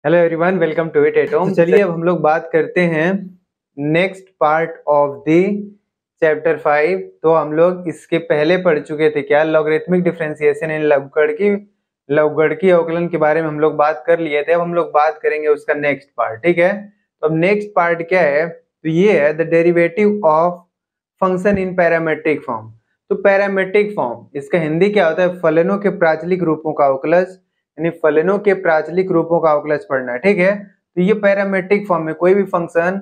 Hello everyone, welcome to it at home. चलिए अब हम लोग बात करते हैं next part of the chapter 5। तो हम लोग इसके पहले पढ़ चुके थे क्या, लॉगरिथमिक डिफरेंशिएशन इन लवगढ़की अवकलन के बारे में हम लोग बात कर लिए थे। अब हम लोग बात करेंगे उसका नेक्स्ट पार्ट, ठीक है। तो अब नेक्स्ट पार्ट क्या है, तो ये है the derivative of function in parametric form. तो पैरामेट्रिक फॉर्म, इसका हिंदी क्या होता है, फलनों के प्राचलिक रूपों का अवकलज, यानी फलनों के प्राचलिक रूपों का अवकलज पढ़ना है, ठीक है। तो ये पैरामेट्रिक फॉर्म में कोई भी फंक्शन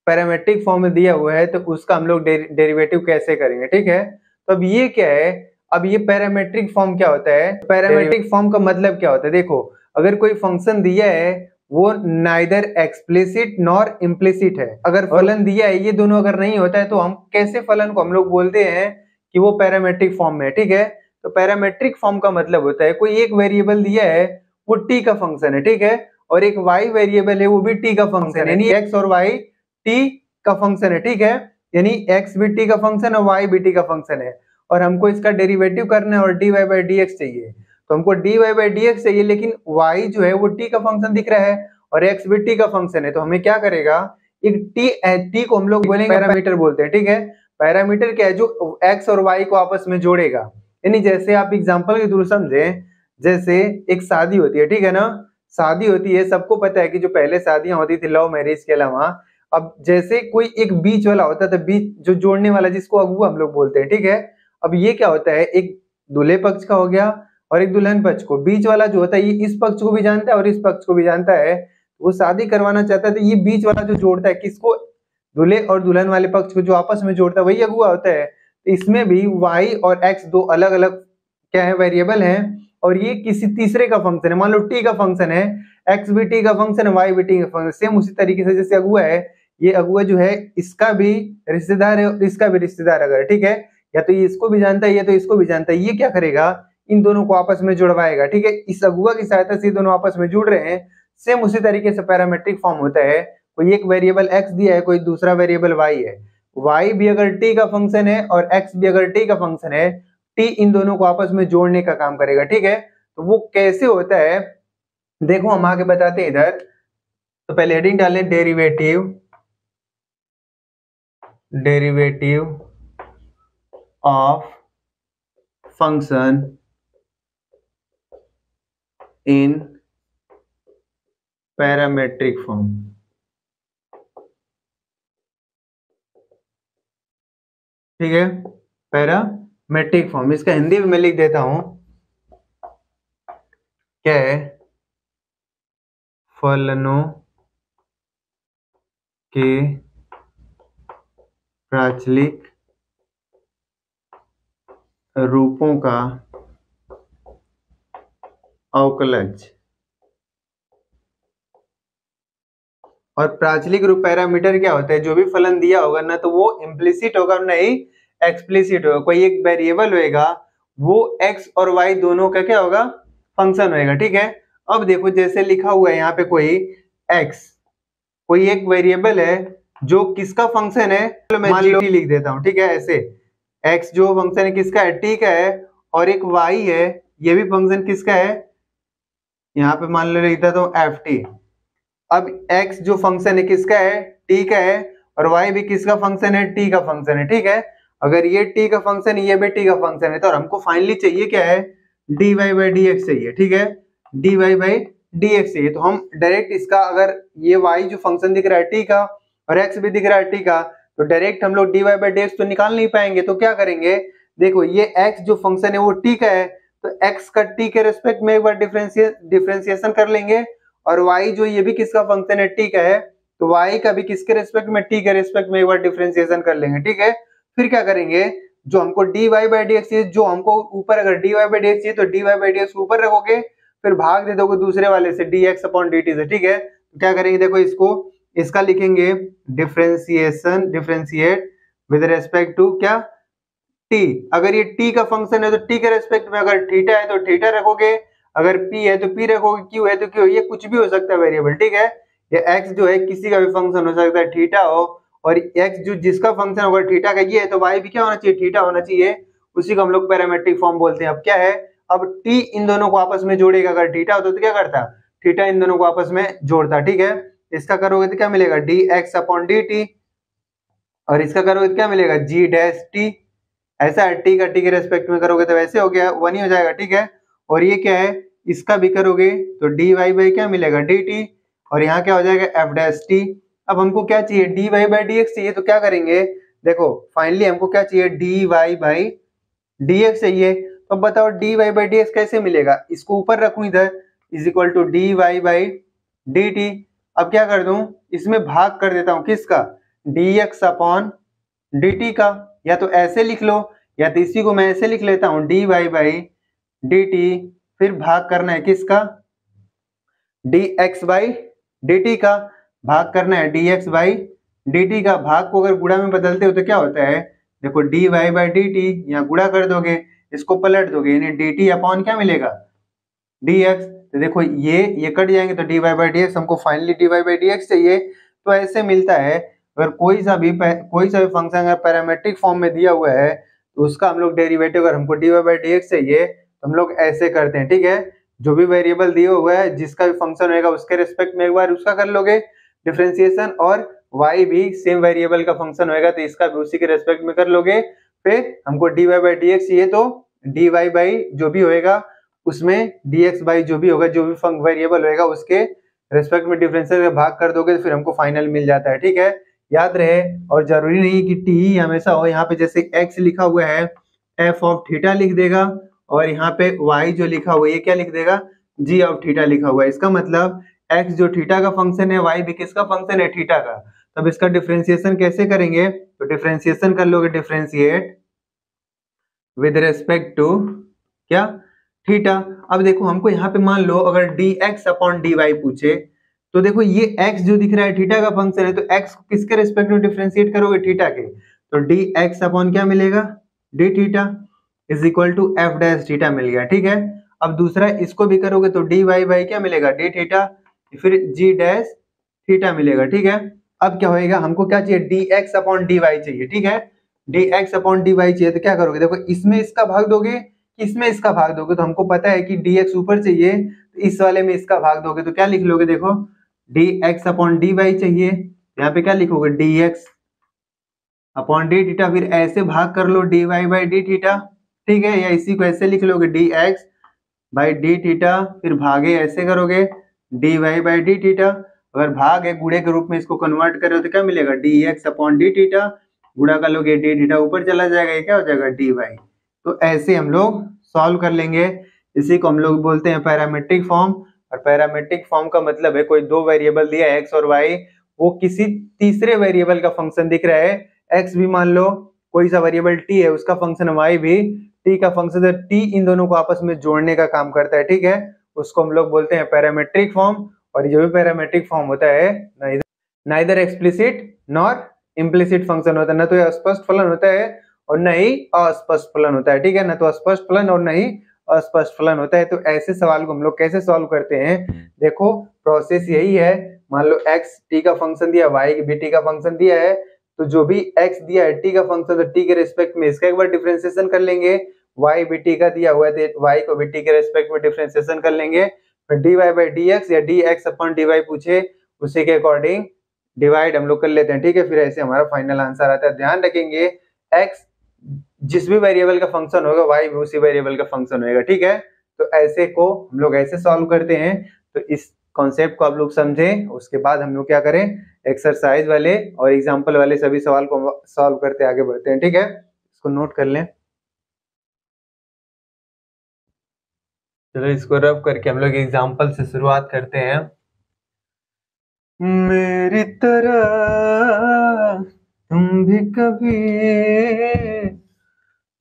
पैरामेट्रिक फॉर्म में दिया हुआ है तो उसका हम लोग डेरिवेटिव कैसे करेंगे, ठीक है। तो अब ये क्या है, अब ये पैरामेट्रिक फॉर्म क्या होता है, पैरामेट्रिक फॉर्म का मतलब क्या होता है, देखो अगर कोई फंक्शन दिया है वो नाइदर एक्सप्लिसिट नॉर इम्प्लिसिट है, अगर फलन दिया है ये दोनों अगर नहीं होता है तो हम कैसे फलन को हम लोग बोलते हैं कि वो पैरामेट्रिक फॉर्म में है, ठीक है। तो पैरामेट्रिक फॉर्म का मतलब होता है कोई एक वेरिएबल दिया है वो टी का फंक्शन है, ठीक है, और एक वाई वेरिएबल है वो भी टी का फंक्शन है, यानी एक्स और वाई टी का फंक्शन है, ठीक है, यानी एक्स भी टी का फंक्शन है, वाई भी टी का फंक्शन है, और हमको इसका डेरिवेटिव करना है और d Y by D x चाहिए। तो हमको d Y by D x चाहिए, लेकिन वाई जो है वो टी का फंक्शन दिख रहा है और एक्स भी टी का फंक्शन है, तो हमें क्या करेगा, एक टी को हम लोग बोलेंगे पैरामीटर बोलते हैं, ठीक है। पैरामीटर क्या है, जो एक्स और वाई को आपस में जोड़ेगा। यानी जैसे आप एग्जांपल के थ्रू समझे, जैसे एक शादी होती है, ठीक है ना, शादी होती है, सबको पता है कि जो पहले शादियां होती थी लव मैरिज के अलावा, अब जैसे कोई एक बीच वाला होता था, बीच जो जोड़ने वाला, जिसको अगुआ हम लोग बोलते हैं, ठीक है। अब ये क्या होता है, एक दूल्हे पक्ष का हो गया और एक दुल्हन पक्ष को, बीच वाला जो होता है ये इस पक्ष को भी जानता है और इस पक्ष को भी जानता है, वो शादी करवाना चाहता है, तो ये बीच वाला जो जोड़ता है किसको, दूल्हे और दुल्हन वाले पक्ष को जो आपस में जोड़ता है वही अगुआ होता है। तो इसमें भी वाई और एक्स दो अलग अलग क्या है, वेरिएबल है, और ये किसी तीसरे का फंक्शन है, मान लो टी का फंक्शन है, एक्स भी टी का फंक्शन है, वाई भी टी का फंक्शन, सेम उसी तरीके से जैसे अगुआ है, ये अगुआ जो है इसका भी रिश्तेदार है और इसका भी रिश्तेदार अगर, ठीक है, या तो ये इसको भी जानता है या तो इसको भी जानता है, ये क्या करेगा, इन दोनों को आपस में जुड़वाएगा, ठीक है। इस अगुआ की सहायता से दोनों आपस में जुड़ रहे हैं, सेम उसी तरीके से पैरामेट्रिक फॉर्म होता है। कोई एक वेरिएबल एक्स दिया है, कोई दूसरा वेरिएबल वाई है, वाई भी अगर टी का फंक्शन है और एक्स भी अगर टी का फंक्शन है, टी इन दोनों को आपस में जोड़ने का काम करेगा, ठीक है। तो वो कैसे होता है, देखो हम आगे बताते हैं इधर। तो पहले हेडिंग डालें, derivative of function in parametric form, ठीक है, पैरामेट्रिक फॉर्म, इसका हिंदी में मैं लिख देता हूं, क्या है, फलनों के प्राचलिक रूपों का अवकलज। और प्राचलिक रूप पैरामीटर क्या होता है, जो भी फलन दिया होगा ना तो वो इम्प्लिसिट होगा नहीं एक्सप्लिसिट होगा, कोई एक वेरिएबल होगा वो एक्स और वाई दोनों का क्या होगा, फंक्शन होगा, ठीक है। अब देखो जैसे लिखा हुआ है यहाँ पे, कोई एक्स, कोई एक वेरिएबल है जो किसका फंक्शन है, तो मैं टी लिख देता हूँ, ठीक है, ऐसे एक्स जो फंक्शन है किसका है, टी का है, और एक वाई है, ये भी फंक्शन किसका है, यहाँ पे मान लो लिख देता हूँ एफ टी। अब x जो फंक्शन है किसका है, t का है, और y भी किसका फंक्शन है, t का फंक्शन है, ठीक है। अगर ये t का फंक्शन है ये भी t का फंक्शन है, तो हमको फाइनली चाहिए क्या है, dy बाई dx चाहिए, ठीक है, dy बाई dx चाहिए। तो हम डायरेक्ट इसका, अगर ये y जो फंक्शन दिख रहा है t का और x भी दिख रहा है t का, तो डायरेक्ट हम लोग dy बाई dx तो निकाल नहीं पाएंगे, तो क्या करेंगे, देखो ये x जो फंक्शन है वो t का है, तो x का t के रेस्पेक्ट में एक बार डिफरेंशिएशन कर लेंगे, और y जो ये भी किसका फंक्शन है, t का है, तो y का भी किसके रेस्पेक्ट में, t के रेस्पेक्ट में एक बार डिफरेंशिएशन कर लेंगे, ठीक है। फिर क्या करेंगे, जो हमको dy बाई dx चाहिए, जो हमको ऊपर अगर dy बाई dx चाहिए तो dy बाई dx ऊपर रखोगे, फिर भाग दे दोगे दूसरे वाले से dx अपॉन dt से, ठीक है। तो क्या करेंगे, देखो इसको, इसका लिखेंगे डिफरेंशिएट विद रेस्पेक्ट टू क्या, t। अगर ये t का फंक्शन है तो t के रेस्पेक्ट में अगर थीटा है तो थीटा रखोगे, अगर p है तो p रखोगे, q है तो q, ये कुछ भी हो सकता है वेरिएबल, ठीक है। ये x जो है किसी का भी फंक्शन हो सकता है, थीटा हो, और x जो जिसका फंक्शन होगा थीटा का ये है, तो y भी क्या होना चाहिए, थीटा होना चाहिए, उसी को हम लोग पैरामेट्रिक फॉर्म बोलते हैं। अब क्या है, अब t इन दोनों को आपस में जोड़ेगा, अगर थीटा होता तो क्या करता, थीटा इन दोनों को आपस में जोड़ता, ठीक है। इसका करोगे तो क्या मिलेगा, dx अपॉन dt, और इसका करोगे तो क्या मिलेगा, g डैश t। ऐसा है, t का t के रेस्पेक्ट में करोगे तो वैसे हो गया, 1 ही हो जाएगा, ठीक है। और ये क्या है, इसका भी करोगे तो dy बाई क्या मिलेगा, dt, और यहाँ क्या हो जाएगा, f डैश t। अब हमको क्या चाहिए, dy बाई dx चाहिए, तो क्या करेंगे, देखो फाइनली हमको क्या चाहिए, dy बाई dx चाहिए। तो अब बताओ dy बाई dx कैसे मिलेगा, इसको ऊपर रखूं इधर, is equal to dy by dt। अब क्या कर दूं, इसमें भाग कर देता हूं किसका, dx अपॉन dt का, या तो ऐसे लिख लो, या तो इसी को मैं ऐसे लिख लेता हूं, dy बाई dt, फिर भाग करना है किसका, dx बाई dt का, भाग करना है dx बाई dt का। भाग को अगर गुणा में बदलते हो तो क्या होता है, देखो dy बाई dt, यहाँ गुणा कर दोगे, इसको पलट दोगे, यानी dt अपॉन क्या मिलेगा, dx। तो देखो ये कट जाएंगे तो dy बाई dx, हमको फाइनली dy बाई dx चाहिए। तो ऐसे मिलता है, अगर कोई सा भी फंक्शन अगर पैरामेट्रिक फॉर्म में दिया हुआ है तो उसका हम लोग डेरिवेटिव, अगर हमको dy बाई dx चाहिए तो हम लोग ऐसे करते हैं, ठीक है। जो भी वेरिएबल दिया हुआ है, जिसका भी फंक्शन होगा उसके रिस्पेक्ट में एक बार उसका कर लोगे डिफरेंशिएशन, और y भी सेम वेरिएबल का फंक्शन होगा तो इसका भी उसी के रेस्पेक्ट में कर लोगे। फिर हमको dy बाई dx चाहिए तो dy बाई जो भी होएगा उसमें dx बाई जो भी होगा, जो भी वेरिएबल होएगा उसके रेस्पेक्ट में डिफरेंशियल भाग कर दोगे तो फिर हमको फाइनल मिल जाता है, ठीक है। याद रहे, और जरूरी नहीं कि t ही हमेशा हो, यहाँ पे जैसे x लिखा हुआ है f ऑफ थीटा लिख देगा, और यहाँ पे y जो लिखा हुआ है ये क्या लिख देगा, g ऑफ थीटा लिखा हुआ है। इसका मतलब x जो थीटा का फंक्शन है, y भी किसका फंक्शन है, थीटा का। तब इसका डिफरेंशिएशन कैसे करेंगे, तो डिफरेंशिएशन कर लोगे, डिफरेंशिएट विद रेस्पेक्ट टू क्या, थीटा। अब देखो हमको यहाँ पे मान लो अगर dx अपॉन dy पूछे, तो देखो ये x जो दिख रहा है थीटा का फंक्शन है, तो x को किसके रेस्पेक्ट में डिफरेंशिएट करोगे, थीटा के, तो dx अपॉन क्या मिलेगा, d theta is equal to f dash theta मिल गया, ठीक है। अब दूसरा इसको भी करोगे तो dy बाई क्या मिलेगा, d थीटा, फिर g डैश थीटा मिलेगा, ठीक है। अब क्या होएगा, हमको क्या चाहिए, dx अपॉन dy चाहिए, ठीक है। dx अपॉन dy चाहिए तो क्या करोगे, देखो इसमें इसका भाग दोगे, इसमें इसका भाग दोगे, तो हमको पता है कि dx ऊपर चाहिए, तो इस वाले में इसका भाग दोगे तो क्या लिख लोगे, देखो dx अपॉन dy चाहिए, यहाँ पे क्या लिखोगे, dx अपॉन d थीटा, फिर ऐसे भाग कर लो dy बाई d थीटा, ठीक है। या इसी को ऐसे लिख लोगे dx बाई d थीटा, फिर भागे ऐसे करोगे dy बाई d थीटा। अगर भाग है गुणे के रूप में इसको कन्वर्ट करो तो क्या मिलेगा, dx अपॉन d थीटा, गुणा कर लोगे d थीटा ऊपर चला जाएगा, ये क्या हो जाएगा, dy। तो ऐसे हम लोग सॉल्व कर लेंगे। इसी को हम लोग बोलते हैं पैरामेट्रिक फॉर्म। और पैरामेट्रिक फॉर्म का मतलब है कोई दो वेरिएबल दिया है x और y, वो किसी तीसरे वेरिएबल का फंक्शन दिख रहा है, x भी मान लो कोई सा वेरिएबल t है उसका फंक्शन, y भी t का फंक्शन है, t इन दोनों को आपस में जोड़ने का काम करता है, ठीक है। उसको हम लोग बोलते हैं पैरामेट्रिक फॉर्म। और जो भी पैरामेट्रिक फॉर्म होता है, neither explicit nor implicit function होता है, ना तो स्पष्ट फलन होता है और न ही अस्पष्ट फलन होता है, ठीक है। ना तो स्पष्ट फलन और न ही अस्पष्ट फलन होता है। तो ऐसे सवाल को हम लोग कैसे सॉल्व करते हैं, देखो प्रोसेस यही है। मान लो x t का फंक्शन दिया, y भी t का फंक्शन दिया है, तो जो भी x दिया है t का फंक्शन, तो t के रिस्पेक्ट में इसका एक बार डिफरेंशिएशन कर लेंगे। y भी t का दिया हुआ है तो y को भी t के रिस्पेक्ट में डिफरेंशिएशन कर लेंगे। फिर dy बाई dx या dx अपॉन dy पूछे उसी के अकॉर्डिंग डिवाइड हम लोग कर लेते हैं, ठीक है। फिर ऐसे हमारा फाइनल आंसर आता है। ध्यान रखेंगे x जिस भी वेरिएबल का फंक्शन होगा, y भी उसी वेरिएबल का फंक्शन होगा, ठीक है। तो ऐसे को हम लोग ऐसे सॉल्व करते हैं। तो इस कॉन्सेप्ट को आप लोग समझें, उसके बाद हम लोग क्या करें, एक्सरसाइज वाले और एग्जाम्पल वाले सभी सवाल को सॉल्व करते आगे बढ़ते हैं, ठीक है। इसको नोट कर लें। चलो इसको रब करके हम लोग एग्जाम्पल से शुरुआत करते हैं। मेरी तरह तुम भी कभी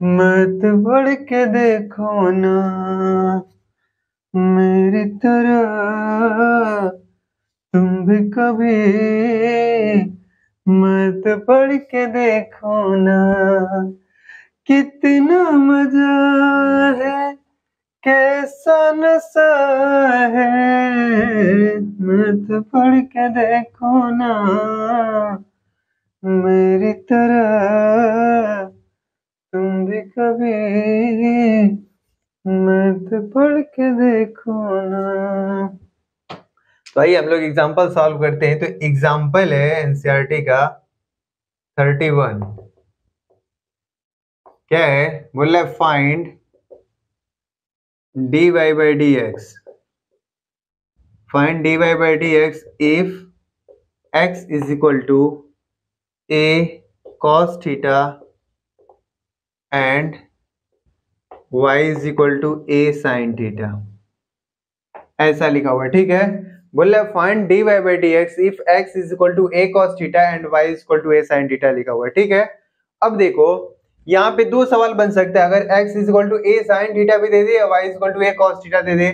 मत बढ़ के देखो ना, मेरी तरह तुम भी कभी मत बढ़ के देखो ना, कितना मजा है कैसा नशा है, मत पढ़ के देखो ना, मेरी तरह तुम भी कभी मत पढ़ के देखो ना। तो आइए हम लोग एग्जांपल सॉल्व करते हैं। तो एग्जांपल है एनसीईआरटी का 31। क्या है? बोला है find dy by dx, find dy by dx if x is equal to a cos theta and y is equal to a sin theta। ऐसा लिखा हुआ है, ठीक है। बोला find dy by dx if x is equal to a cos theta and y is equal to a sin theta लिखा हुआ है, ठीक है। अब देखो यहाँ पे दो सवाल बन सकते हैं, अगर x is equal to a sin theta भी दे दे या y is equal to a cos theta दे दे,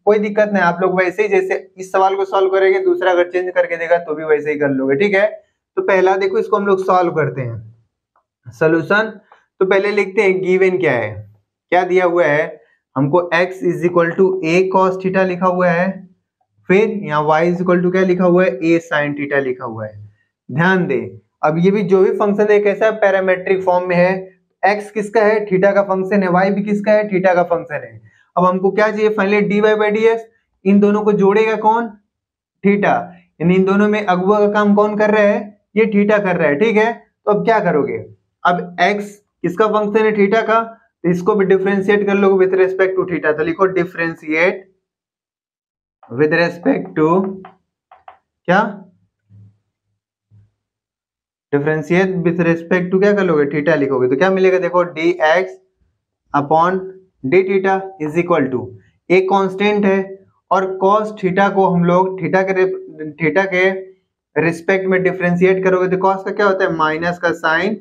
कोई दिक्कत नहीं, आप लोग वैसे ही जैसे इस सवाल को सॉल्व करेंगे, दूसरा अगर चेंज करके देगा तो भी वैसे ही कर लोगे, ठीक है। तो पहला देखो, इसको हम लोग सॉल्व करते हैं। सोल्यूशन तो पहले लिखते हैं गिवन क्या है, क्या दिया हुआ है हमको, x is equal to a cos theta लिखा हुआ है, फिर यहाँ y इज इक्वल टू क्या लिखा हुआ है, a sin थीटा लिखा हुआ है। ध्यान दे, अब ये भी जो भी फंक्शन है कैसा पैरामेट्रिक फॉर्म में है, x किसका है, थीटा का फंक्शन है, y भी किसका है, थीटा का फंक्शन है। अब हमको क्या चाहिए फाइनली, dy बाई dx, इन दोनों को जोड़ेगा कौन, थीटा, यानी इन दोनों में अगुआ का काम कौन कर रहा है, ये थीटा कर रहा है, ठीक है। तो अब क्या करोगे, अब x किसका फंक्शन है, थीटा का, तो इसको भी डिफरेंशिएट कर लोगे विद रेस्पेक्ट टू थीटा, तो लिखो डिफरेंशिएट विद रेस्पेक्ट टू क्या, डिफरेंशिएट विद रेस्पेक्ट टू क्या कर लोगे, थीटा लिखोगे, तो क्या मिलेगा देखो, dx upon d theta is equal to, एक कांस्टेंट है और cos थीटा को हम लोग थीटा के रिस्पेक्ट में डिफरेंशिएट करोगे तो cos का क्या होता है, माइनस का साइन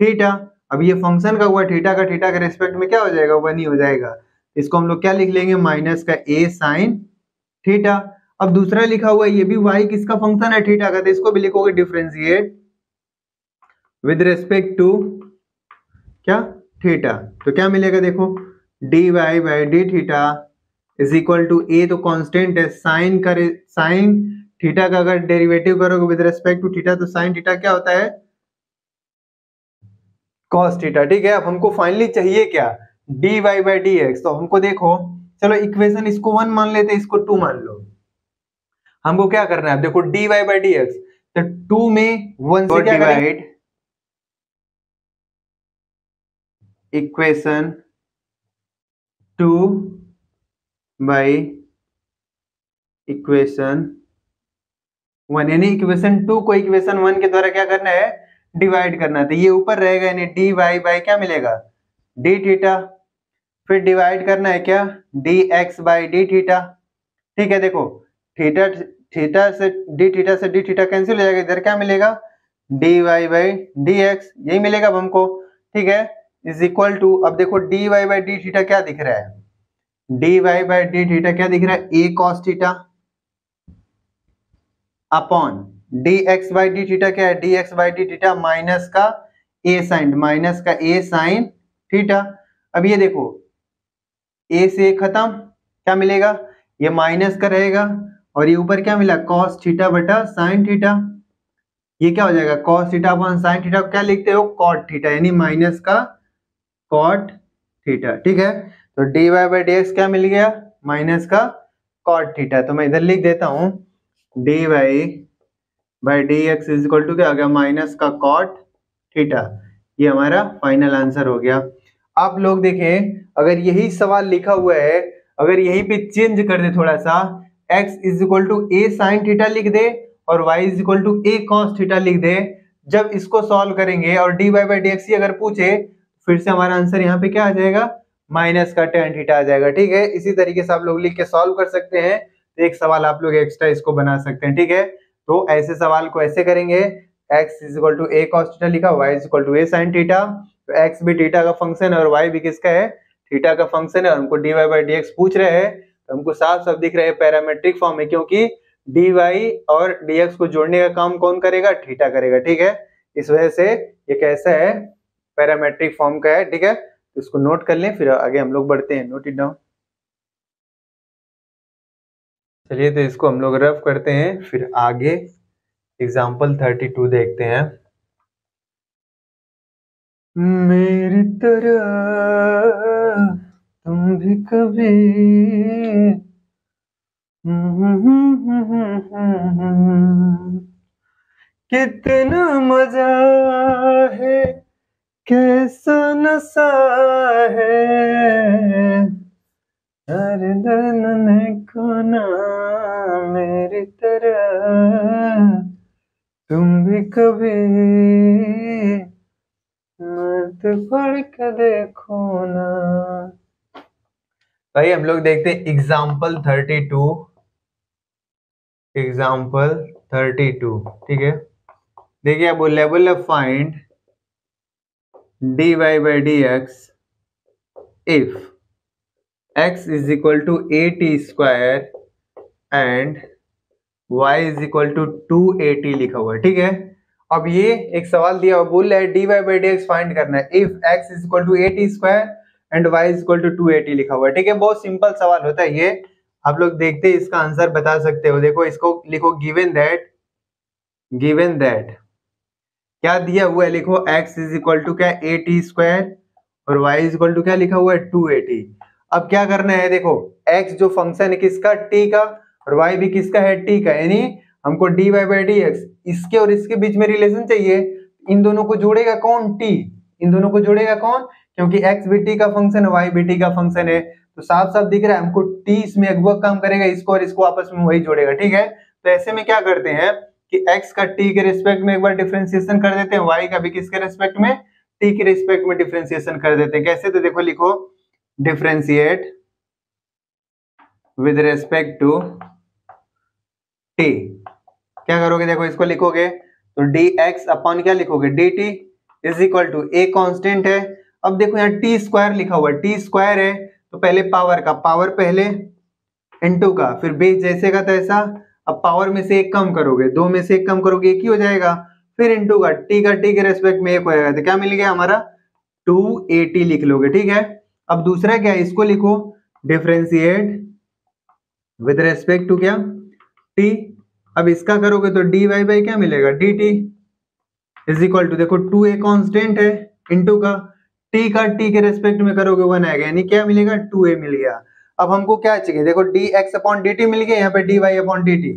थीटा। अब ये फंक्शन का हुआ थीटा के रिस्पेक्ट में क्या हो जाएगा, 1 ही हो जाएगा। इसको हम लोग क्या लिख लेंगे, माइनस का a साइन थीटा। अब दूसरा लिखा हुआ है, ये भी y किसका फंक्शन है, थीटा का, तो इसको भी लिखोगे डिफरेंशिएट विद रेस्पेक्ट टू क्या, थीटा। तो क्या मिलेगा देखो, dy by d theta is equal to a, तो कांस्टेंट है, साइन थीटा का अगर डेरिवेटिव करोगे विद रेस्पेक्ट टू थीटा तो साइन थीटा क्या होता है, cos थीटा, ठीक है। अब हमको फाइनली चाहिए क्या, dy बाई dx। तो हमको देखो, चलो इक्वेशन इसको 1 मान लेते, इसको 2 मान लो। हमको क्या करना है, देखो dy बाई dx, तो 2 में 1 से क्या डिवाइड, इक्वेशन 2 बाई इक्वेशन 1, यानी इक्वेशन 2 को इक्वेशन 1 के द्वारा क्या करना है, डिवाइड करना है। तो ये ऊपर रहेगा, यानी dy बाई क्या मिलेगा, d थीटा, फिर डिवाइड करना है क्या, dx बाई डी थीटा, ठीक है। देखो थीटा थीटा से डी थीटा कैंसिल हो जाएगा, इधर क्या मिलेगा, dy बाई dx, यही मिलेगा अब हमको, ठीक है, इज इक्वल टू, अब देखो dy बाई डी थीटा क्या दिख रहा है, dy बाई डी थीटा क्या दिख रहा है, a cos theta upon dx by d theta क्या है, dx by d theta minus का a साइन थीटा। अब ये देखो a से खत्म, क्या मिलेगा, ये माइनस का रहेगा, और ये ऊपर क्या मिला, cos थीटा बटा साइन थीटा, ये क्या हो जाएगा, cos theta upon sine theta को क्या लिखते हो, cot थीटा, यानी माइनस का cot थीटा, ठीक है। तो dy बाई dx क्या मिल गया, माइनस का cot थीटा। तो मैं इधर लिख देता हूं, dy by dx is equal to क्या आ गया, माइनस का cot थीटा। ये हमारा फाइनल आंसर हो गया। आप लोग देखें, अगर यही सवाल लिखा हुआ है, अगर यहीं पे चेंज कर दे थोड़ा सा, x is equal to a sine theta लिख दे और y is equal to a cos theta लिख दे, जब इसको सॉल्व करेंगे और dy बाई dx ही अगर पूछे, फिर से हमारा आंसर यहाँ पे क्या आ जाएगा, माइनस का tan थीटा आ जाएगा, ठीक है। इसी तरीके से आप लोग लिख के सॉल्व कर सकते हैं। तो एक सवाल आप लोग एक्स्ट्रा इसको बना सकते हैं, ठीक है। तो ऐसे सवाल को ऐसे करेंगे, x is equal to a cos theta लिखा, y is equal to a sin theta, तो x भी थीटा का फंक्शन है और y भी किसका है, थीटा का फंक्शन है, और हमको dy बाई dx पूछ रहे हैं, तो हमको साफ साफ दिख रहा है पैरामेट्रिक फॉर्म है, क्योंकि dy और dx को जोड़ने का काम कौन करेगा, थीटा करेगा, ठीक है। इस वजह से ये कैसा है, पैरामेट्रिक फॉर्म का है, ठीक है। तो इसको नोट कर लें, फिर आगे हम लोग बढ़ते हैं, नोट इट डाउन। चलिए तो इसको हम लोग रफ करते हैं, फिर आगे एग्जाम्पल 32 देखते हैं। मेरी तरह तुम भी कभी कितना मजा है, कैसा नशा है, हर दिन को ना मेरी तरह तुम भी कभी मत पढ़ के देखो ना। भाई हम लोग देखते हैं एग्जाम्पल 32। एग्जाम्पल 32 ठीक है। देखिए आप बोल रहे find dy by dx if x is equal to 8t square and y is equal to 2at लिखा हुआ है। ठीक है, अब ये एक सवाल दिया हुआ, बोल रहा है dy by dx फाइंड करना है if x is equal to 8t square and y is equal to 2at लिखा हुआ है। ठीक है, बहुत सिंपल सवाल होता है ये, आप लोग देखते हैं इसका आंसर बता सकते हो। देखो इसको लिखो गिवन दैट क्या दिया हुआ है, लिखो x इज इक्वल टू क्या 8t स्क्वायर और y इज इक्वल टू क्या लिखा हुआ है 2at। अब क्या करना है, देखो x जो फंक्शन है किसका, t का, और y भी किसका है, t का, यानी हमको dy by dx इसके और इसके बीच में रिलेशन चाहिए। इन दोनों को जोड़ेगा कौन, t, इन दोनों को जोड़ेगा कौन, क्योंकि x भी t का फंक्शन है, y भी t का फंक्शन है, तो साफ साफ दिख रहा है हमको t इसमें अगुआ काम करेगा, इसको और इसको आपस में वही जोड़ेगा। ठीक है, तो ऐसे में क्या करते हैं कि x का t के रिस्पेक्ट में एक बार डिफरेंशिएशन कर देते हैं, y का भी किसके रिस्पेक्ट में, t के रिस्पेक्ट में डिफरेंशिएशन कर देते हैं। कैसे, तो देखो लिखो differentiate with respect to t। क्या करोगे, देखो इसको लिखोगे तो dx अपॉन क्या लिखोगे dt is equal to a constant है। अब देखो यहाँ t स्क्वायर लिखा हुआ है, t स्क्वायर है तो पहले पावर का, पावर पहले इनटू का, फिर बेस जैसे का तैसा। अब पावर में से एक कम करोगे, दो में से एक कम करोगे एक ही हो जाएगा, फिर इनटू का टी के रेस्पेक्ट में एक हो जाएगा, तो क्या मिल गया हमारा 2at लिख लोगे। ठीक है, अब दूसरा क्या है, इसको लिखो डिफरेंशिएट विद रेस्पेक्ट टू क्या t। अब इसका करोगे तो dy बाई क्या मिलेगा dt इज इक्वल टू, देखो 2a कांस्टेंट है इनटू का t के रेस्पेक्ट में करोगे 1 आएगा, यानी क्या मिलेगा 2a मिल गया। अब हमको क्या चाहिए, देखो dx अपॉन dt मिल गया, यहाँ पे dy अपॉन dt।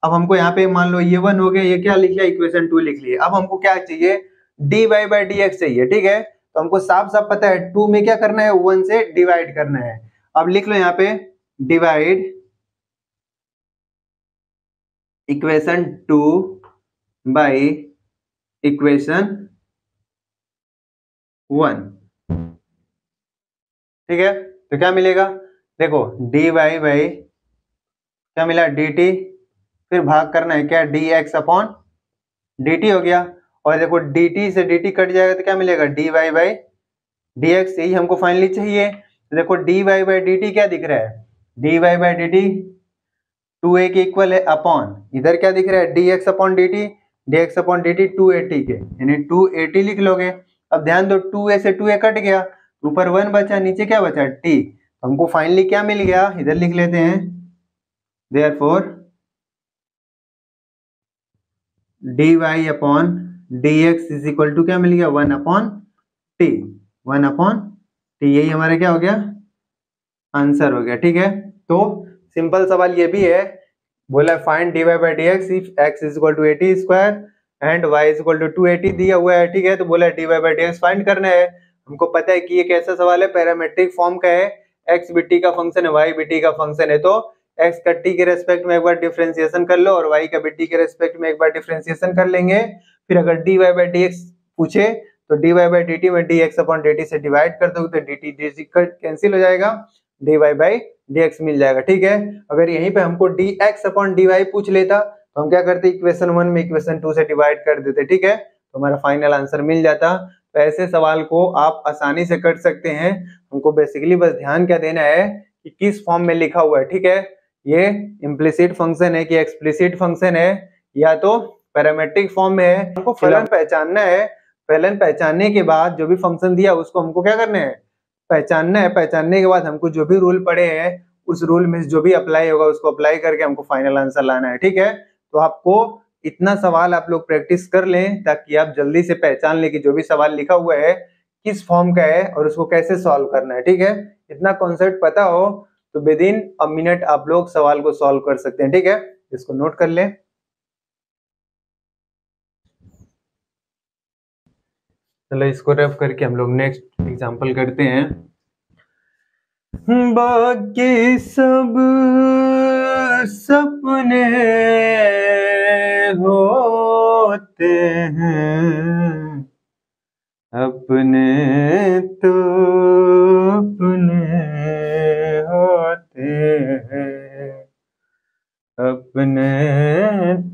अब हमको यहाँ पे मान लो ये 1 हो गया, ये क्या लिख लिया इक्वेशन 2 लिख लिया। अब हमको क्या चाहिए, dy बाई dx चाहिए। ठीक है, तो हमको साफ साफ पता है 2 में क्या करना है, 1 से डिवाइड करना है। अब लिख लो यहाँ पे डिवाइड इक्वेशन 2 बाई इक्वेशन 1। ठीक है, तो क्या मिलेगा, देखो dy बाई क्या मिला dt, फिर भाग करना है क्या dx अपॉन dt हो गया, और देखो dt से dt कट जाएगा तो क्या मिलेगा dy बाई dx, यही हमको फाइनली चाहिए। तो देखो dy बाई dt क्या दिख रहा है, dy बाई dt 2a के इक्वल है अपॉन, इधर क्या दिख रहा है dx अपॉन dt 2at के, यानी 2at लिख लोगे। अब ध्यान दो 2a से 2a कट गया, ऊपर 1 बचा, नीचे क्या बचा t, हमको फाइनली क्या मिल गया, इधर लिख लेते हैं therefore dy upon dx is equal to क्या मिल गया 1 अपॉन t, 1 अपॉन t, यही हमारा क्या हो गया आंसर हो गया। ठीक है, तो सिंपल सवाल ये भी है, बोला find dy by dx if x is equal to 80 square and y is equal to 280 दिया हुआ है। ठीक है, तो बोला dy बाई dx फाइंड करना है। हमको पता है कि ये कैसा सवाल है, पैरामेट्रिक फॉर्म का है, x भी t का फंक्शन है, y भी t का फंक्शन है, तो x का t के रेस्पेक्ट में एक बार डिफरेंशिएशन कर लो और y का भी t के रेस्पेक्ट में एक बार डिफरेंशिएशन कर लेंगे। फिर अगर dy बाई dx पूछे तो dy बाई dt में dx अपॉन dt से डिवाइड कर दोगे तो dt कैंसिल हो जाएगा, dy बाई dx मिल जाएगा। ठीक है, अगर यहीं पे हमको dx अपॉन dy पूछ लेता तो हम क्या करते, इक्वेशन 1 में इक्वेशन 2 से डिवाइड कर देते। ठीक है, तो हमारा फाइनल आंसर मिल जाता। तो ऐसे सवाल को आप आसानी से कर सकते हैं, हमको बेसिकली बस ध्यान क्या देना है कि किस फॉर्म में लिखा हुआ है। ठीक है, ये इम्प्लिसिट फंक्शन है कि एक्सप्लिसिट फंक्शन है, या तो पैरामेट्रिक फॉर्म में है। हमको फलन पहचानना है, फलन पहचानने के बाद जो भी फंक्शन दिया उसको हमको क्या करना है, पहचानना है। पहचानने के बाद हमको जो भी रूल पड़े हैं उस रूल में जो भी अप्लाई होगा उसको अप्लाई करके हमको फाइनल आंसर लाना है। ठीक है, तो आपको इतना सवाल आप लोग प्रैक्टिस कर लें ताकि आप जल्दी से पहचान लें कि जो भी सवाल लिखा हुआ है किस फॉर्म का है और उसको कैसे सॉल्व करना है। ठीक है, इतना कॉन्सेप्ट पता हो तो विद इन अ मिनट आप लोग सवाल को सॉल्व कर सकते हैं। ठीक है, इसको नोट कर लें। चलो इसको रफ करके हम लोग नेक्स्ट एग्जांपल करते हैं। बाकी सब सपने होते हैं, अपने तो अपने होते हैं, अपने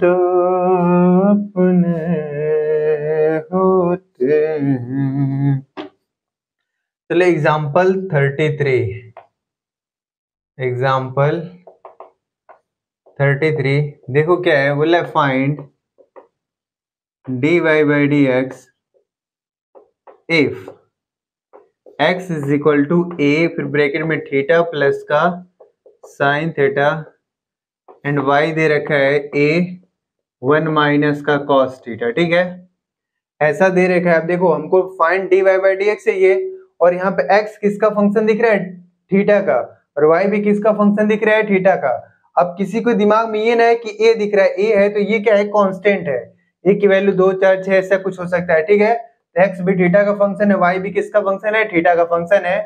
तो अपने होते हैं। चलो एग्जाम्पल 33, एग्जाम्पल 33 देखो क्या है, बोला find dy by D x if x is equal to a, फिर ब्रैकेट में थीटा प्लस का साइन थीटा एंड y दे रखा है a 1 माइनस का कॉस थीटा। ठीक है, ऐसा दे रखा है। अब देखो हमको find dy by D x चाहिए और यहाँ पे x किसका फंक्शन दिख रहा है, थीटा का, और y भी किसका फंक्शन दिख रहा है, थीटा का। अब किसी को दिमाग में ये ना है कि a दिख रहा है, a है तो ये क्या है, कांस्टेंट है, a की वैल्यू 2 4 6 ऐसा कुछ हो सकता है। ठीक है, तो x भी थीटा का फंक्शन है, y भी किसका फंक्शन है, थीटा का फंक्शन है।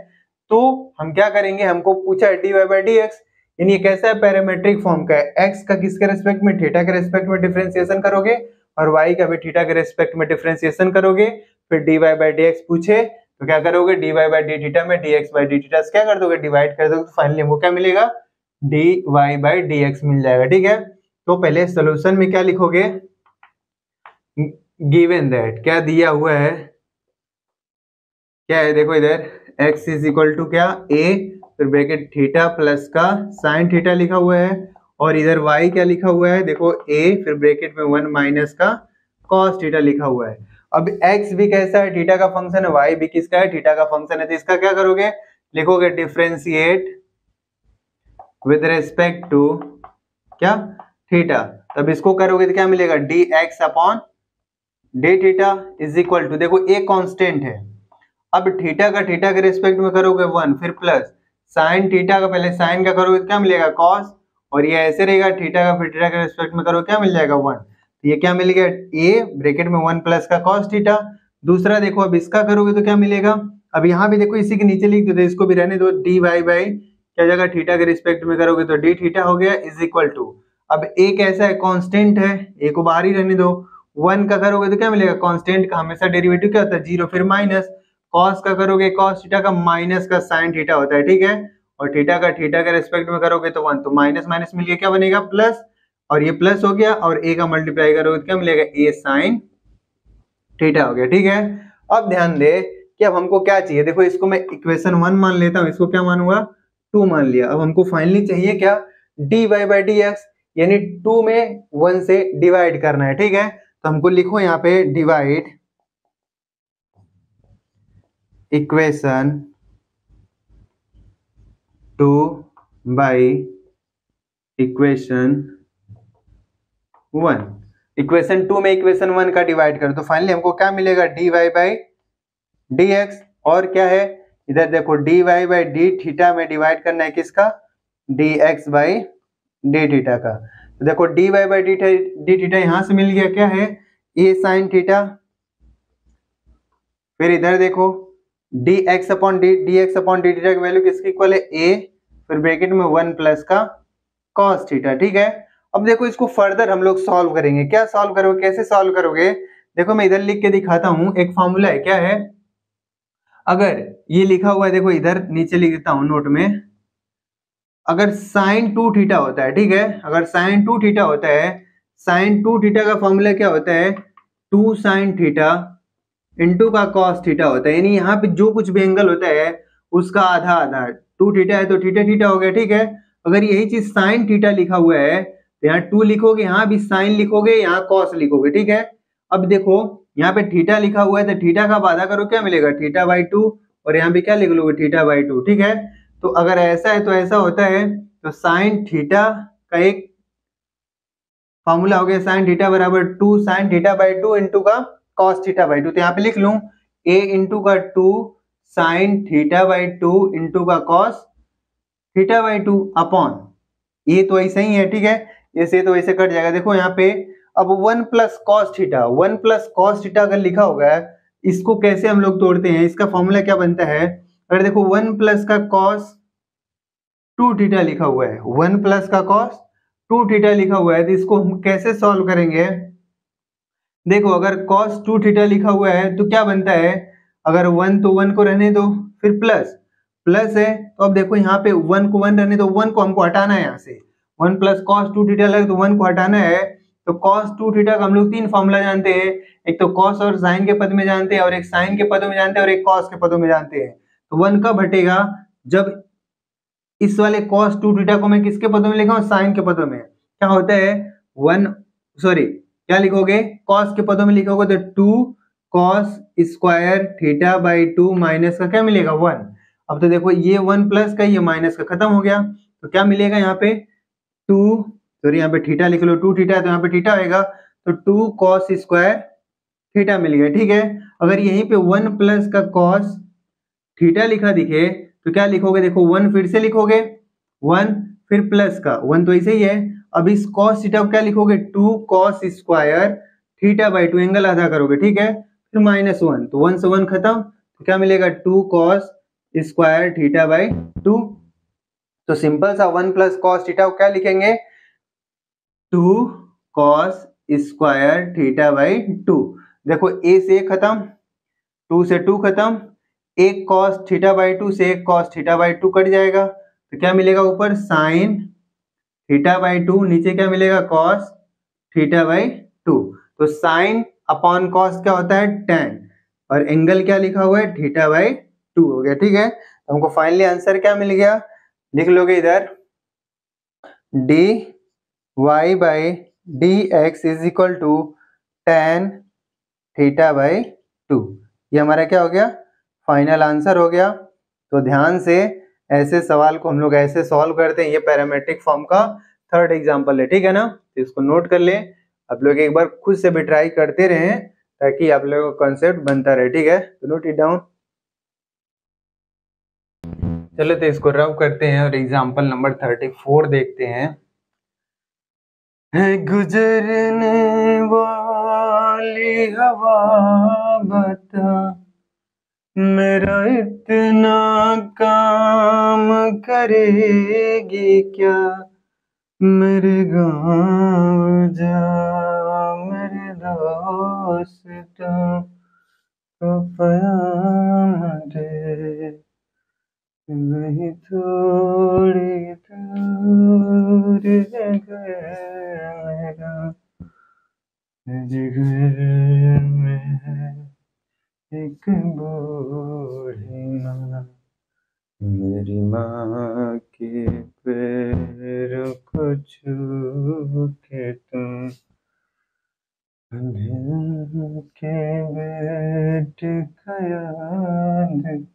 तो हम क्या करेंगे, हमको पूछा है dy बाई डी एक्स, यानी ये कैसा है, पैरामेट्रिक फॉर्म का है। x का किसके रेस्पेक्ट में, थीटा के रेस्पेक्ट में डिफरेंशिएशन करोगे और y का भी थीटा के रेस्पेक्ट में डिफरेंशिएशन करोगे। फिर dy बाई डी एक्स पूछे तो क्या करोगे, dy बाई डी थीटा में dx बाई डी थीटा से क्या कर दोगे, डिवाइड कर दोगे, तो फाइनली हमको क्या मिलेगा, dy बाई डी एक्स मिल जाएगा। ठीक है, तो पहले सोल्यूशन में क्या लिखोगे, गिवन दैट, क्या दिया हुआ है, क्या है, देखो इधर x इज इक्वल टू क्या, a, फिर ब्रैकेट थीटा प्लस का साइन थीटा लिखा हुआ है, और इधर y क्या लिखा हुआ है, देखो a, फिर ब्रैकेट में 1 माइनस का cos थीटा लिखा हुआ है। अब x भी कैसा है, थीटा का फंक्शन है, y भी किसका है, थीटा का फंक्शन है, तो इसका क्या करोगे, लिखोगे डिफरेंशिएट विद रेस्पेक्ट टू क्या, थीटा। तब इसको करोगे तो क्या मिलेगा, dx upon d theta is equal to, देखो a कांस्टेंट है, अब थीटा का थीटा के रेस्पेक्ट में करोगे 1, फिर प्लस साइन थीटा का, पहले साइन का करोगे तो क्या मिलेगा, कॉस, और ये ऐसे रहेगा, थीटा का फिर थीटा के रेस्पेक्ट में करोगे क्या मिल जाएगा, 1। तो ये क्या मिल गया, a ब्रैकेट में 1 प्लस का कॉस थीटा। दूसरा देखो अब इसका करोगे तो क्या मिलेगा, अब यहाँ भी देखो इसी के नीचे लिख दो, इसको भी रहने दो, dy बाई क्या जगह थीटा के रिस्पेक्ट में करोगे तो d थीटा हो गया इज इक्वल टू, अब a कैसा है, कांस्टेंट है, a को बाहर ही रहने दो, 1 का करोगे तो क्या मिलेगा, कांस्टेंट का हमेशा डेरिवेटिव क्या होता है, 0, फिर माइनस, कॉस का करोगे कॉस थीटा का माइनस का साइन थीटा होता है। ठीक है, और थीटा का थीटा के रेस्पेक्ट में करोगे तो 1, तो माइनस माइनस मिल गया, क्या बनेगा, प्लस, और ये प्लस हो गया, और a का मल्टीप्लाई करोगे तो क्या मिलेगा, a साइन थीटा हो गया। ठीक है, अब ध्यान दे कि अब हमको क्या चाहिए, देखो इसको मैं इक्वेशन 1 मान लेता हूँ, इसको क्या मानूंगा, 2 मान लिया। अब हमको फाइनली चाहिए क्या, dy बाई डी एक्स, यानी 2 में 1 से डिवाइड करना है। ठीक है, तो हमको लिखो यहाँ पे divide equation 2 by equation 1, equation 2 में इक्वेशन 1 का डिवाइड करो तो फाइनली हमको क्या मिलेगा, dy बाई डी एक्स, और क्या है इधर देखो dy बाई डी थीटा में डिवाइड करना है किसका, dx बाई डी थीटा का। तो देखो dy बाई डी थीटा यहां से मिल गया, क्या है, a साइन थीटा, फिर इधर देखो dx अपॉन डी थीटा की वैल्यू किसकी इक्वल है, a, फिर ब्रैकेट में 1 प्लस का cos थीटा। ठीक है, अब देखो इसको फर्दर हम लोग सॉल्व करेंगे, क्या सॉल्व करोगे, कैसे सॉल्व करोगे, देखो मैं इधर लिख के दिखाता हूं, एक फॉर्मूला है, क्या है, अगर ये लिखा हुआ है, देखो इधर नीचे लिख देता हूं नोट में, अगर साइन 2 थीटा होता है, ठीक है, अगर साइन 2 थीटा होता है, साइन 2 थीटा का फॉर्मूला क्या होता है, 2 साइन थीटा इंटू का कॉस थीटा होता है, यानी यहाँ पे जो कुछ भी एंगल होता है उसका आधा आधा, 2 थीटा है तो थीटा थीटा हो गया। ठीक है, अगर यही चीज साइन थीटा लिखा हुआ है तो यहाँ 2 लिखोगे, यहाँ भी साइन लिखोगे, यहाँ कॉस लिखोगे। ठीक है, अब देखो यहाँ पे थीटा लिखा हुआ है तो थीटा का आधा करो, क्या मिलेगा, थीटा बाई 2, और यहाँ पे क्या लिख लोगे, थीटा बाई 2। ठीक है, तो अगर ऐसा है तो ऐसा होता है, तो साइन थीटा का एक फॉर्मूला हो गया, साइन थीटा बराबर 2 साइन थीटा बाई 2 इंटू का कॉस थीटा बाई 2, तो यहाँ पे लिख लूं a इंटू का 2 साइन थीटा बाई 2 इंटू का कॉस थीटा बाई 2 अपॉन, ये तो ऐसे ही है, ठीक है, ऐसे तो ऐसे कट जाएगा। देखो यहाँ पे अब 1 plus cos theta, 1 plus cos theta अगर लिखा होगा, इसको कैसे हम लोग तोड़ते हैं, इसका फॉर्मूला क्या बनता है, अगर देखो 1 प्लस का कॉस 2 थीटा लिखा हुआ है, 1 प्लस का कॉस 2 थीटा लिखा हुआ है, तो इसको हम कैसे सॉल्व करेंगे। देखो अगर cos 2 थीटा लिखा हुआ है तो क्या बनता है, अगर 1 तो 1 को रहने दो, फिर प्लस प्लस है, तो अब देखो यहाँ पे 1 को 1 रहने दो, 1 को हमको हटाना है, यहाँ से 1 प्लस cos 2 थीटा लगे तो 1 को हटाना है, तो cos 2 थीटा का हम लोग 3 फॉर्मूला जानते हैं, एक तो cos और sin के पद में जानते हैं, और एक sin के पदों में जानते हैं, और एक cos के पदों में जानते हैं। तो 1 कब हटेगा, जब इस वाले cos 2 थीटा को मैं किसके पदों में लिखा हूँ, sin के पदों में। क्या होता है 1, सॉरी क्या लिखोगे, cos के पदों में लिखोगे तो 2 cos square theta by 2 minus का क्या मिलेगा 1। अब तो देखो ये 1 प्लस का, ये माइनस का खत्म हो गया, तो क्या मिलेगा यहाँ पे 2, सॉरी यहाँ पे थीटा लिख लो, 2 थीटा है तो यहाँ पे थीटा आएगा, तो 2 cos स्क्वायर थीटा मिल गया, ठीक है। अगर यहीं पे 1 प्लस का cos थीटा लिखा दिखे तो क्या लिखोगे, देखो 1 फिर से लिखोगे, 1 फिर प्लस का 1 तो ऐसे ही है, अब इस cos थीटा को क्या लिखोगे 2 cos square theta by 2, angle आधा करोगे, ठीक है, फिर -1, तो 1 से 1 खत्म, तो क्या मिलेगा 2 cos स्क्वायर थीटा बाई 2। तो सिंपल सा 1 प्लस cos थीटा को क्या लिखेंगे 2 cos स्क्वायर थीटा बाई 2। देखो a से खत्म, 2 से 2 खत्म, एक cos थीटा बाई 2 से एक cos थीटा बाई 2 कट जाएगा, तो क्या मिलेगा ऊपर sin थीटा बाई 2, नीचे क्या मिलेगा cos थीटा बाई 2। तो sin अपॉन cos क्या होता है tan, और एंगल क्या लिखा हुआ है थीटा बाई 2 हो गया, ठीक है। तो हमको फाइनली आंसर क्या मिल गया, लिख लोगे इधर dy by dx is equal to tan theta by 2। ये हमारा क्या हो गया, फाइनल आंसर हो गया। तो ध्यान से ऐसे सवाल को हम लोग ऐसे सॉल्व करते हैं, ये पैरामेट्रिक फॉर्म का थर्ड एग्जांपल है, ठीक है ना। तो इसको नोट कर ले, आप लोग एक बार खुद से भी ट्राई करते रहें ताकि आप लोगों का कॉन्सेप्ट बनता रहे, ठीक है। तो नोट इट डाउन। चलो तो इसको रब करते हैं और एग्जांपल नंबर 34 देखते हैं। है गुजरने वाली हवा बता, मेरा इतना काम करेगी क्या, मेरे गाँव जा मेरे दोस्तों को प्याम दे, नहीं थोड़ी दूर है घर मेरा, जिगर में है एक बूढ़ी माँ, मेरी माँ के पैरों को छू के तुम के बेटे का याद।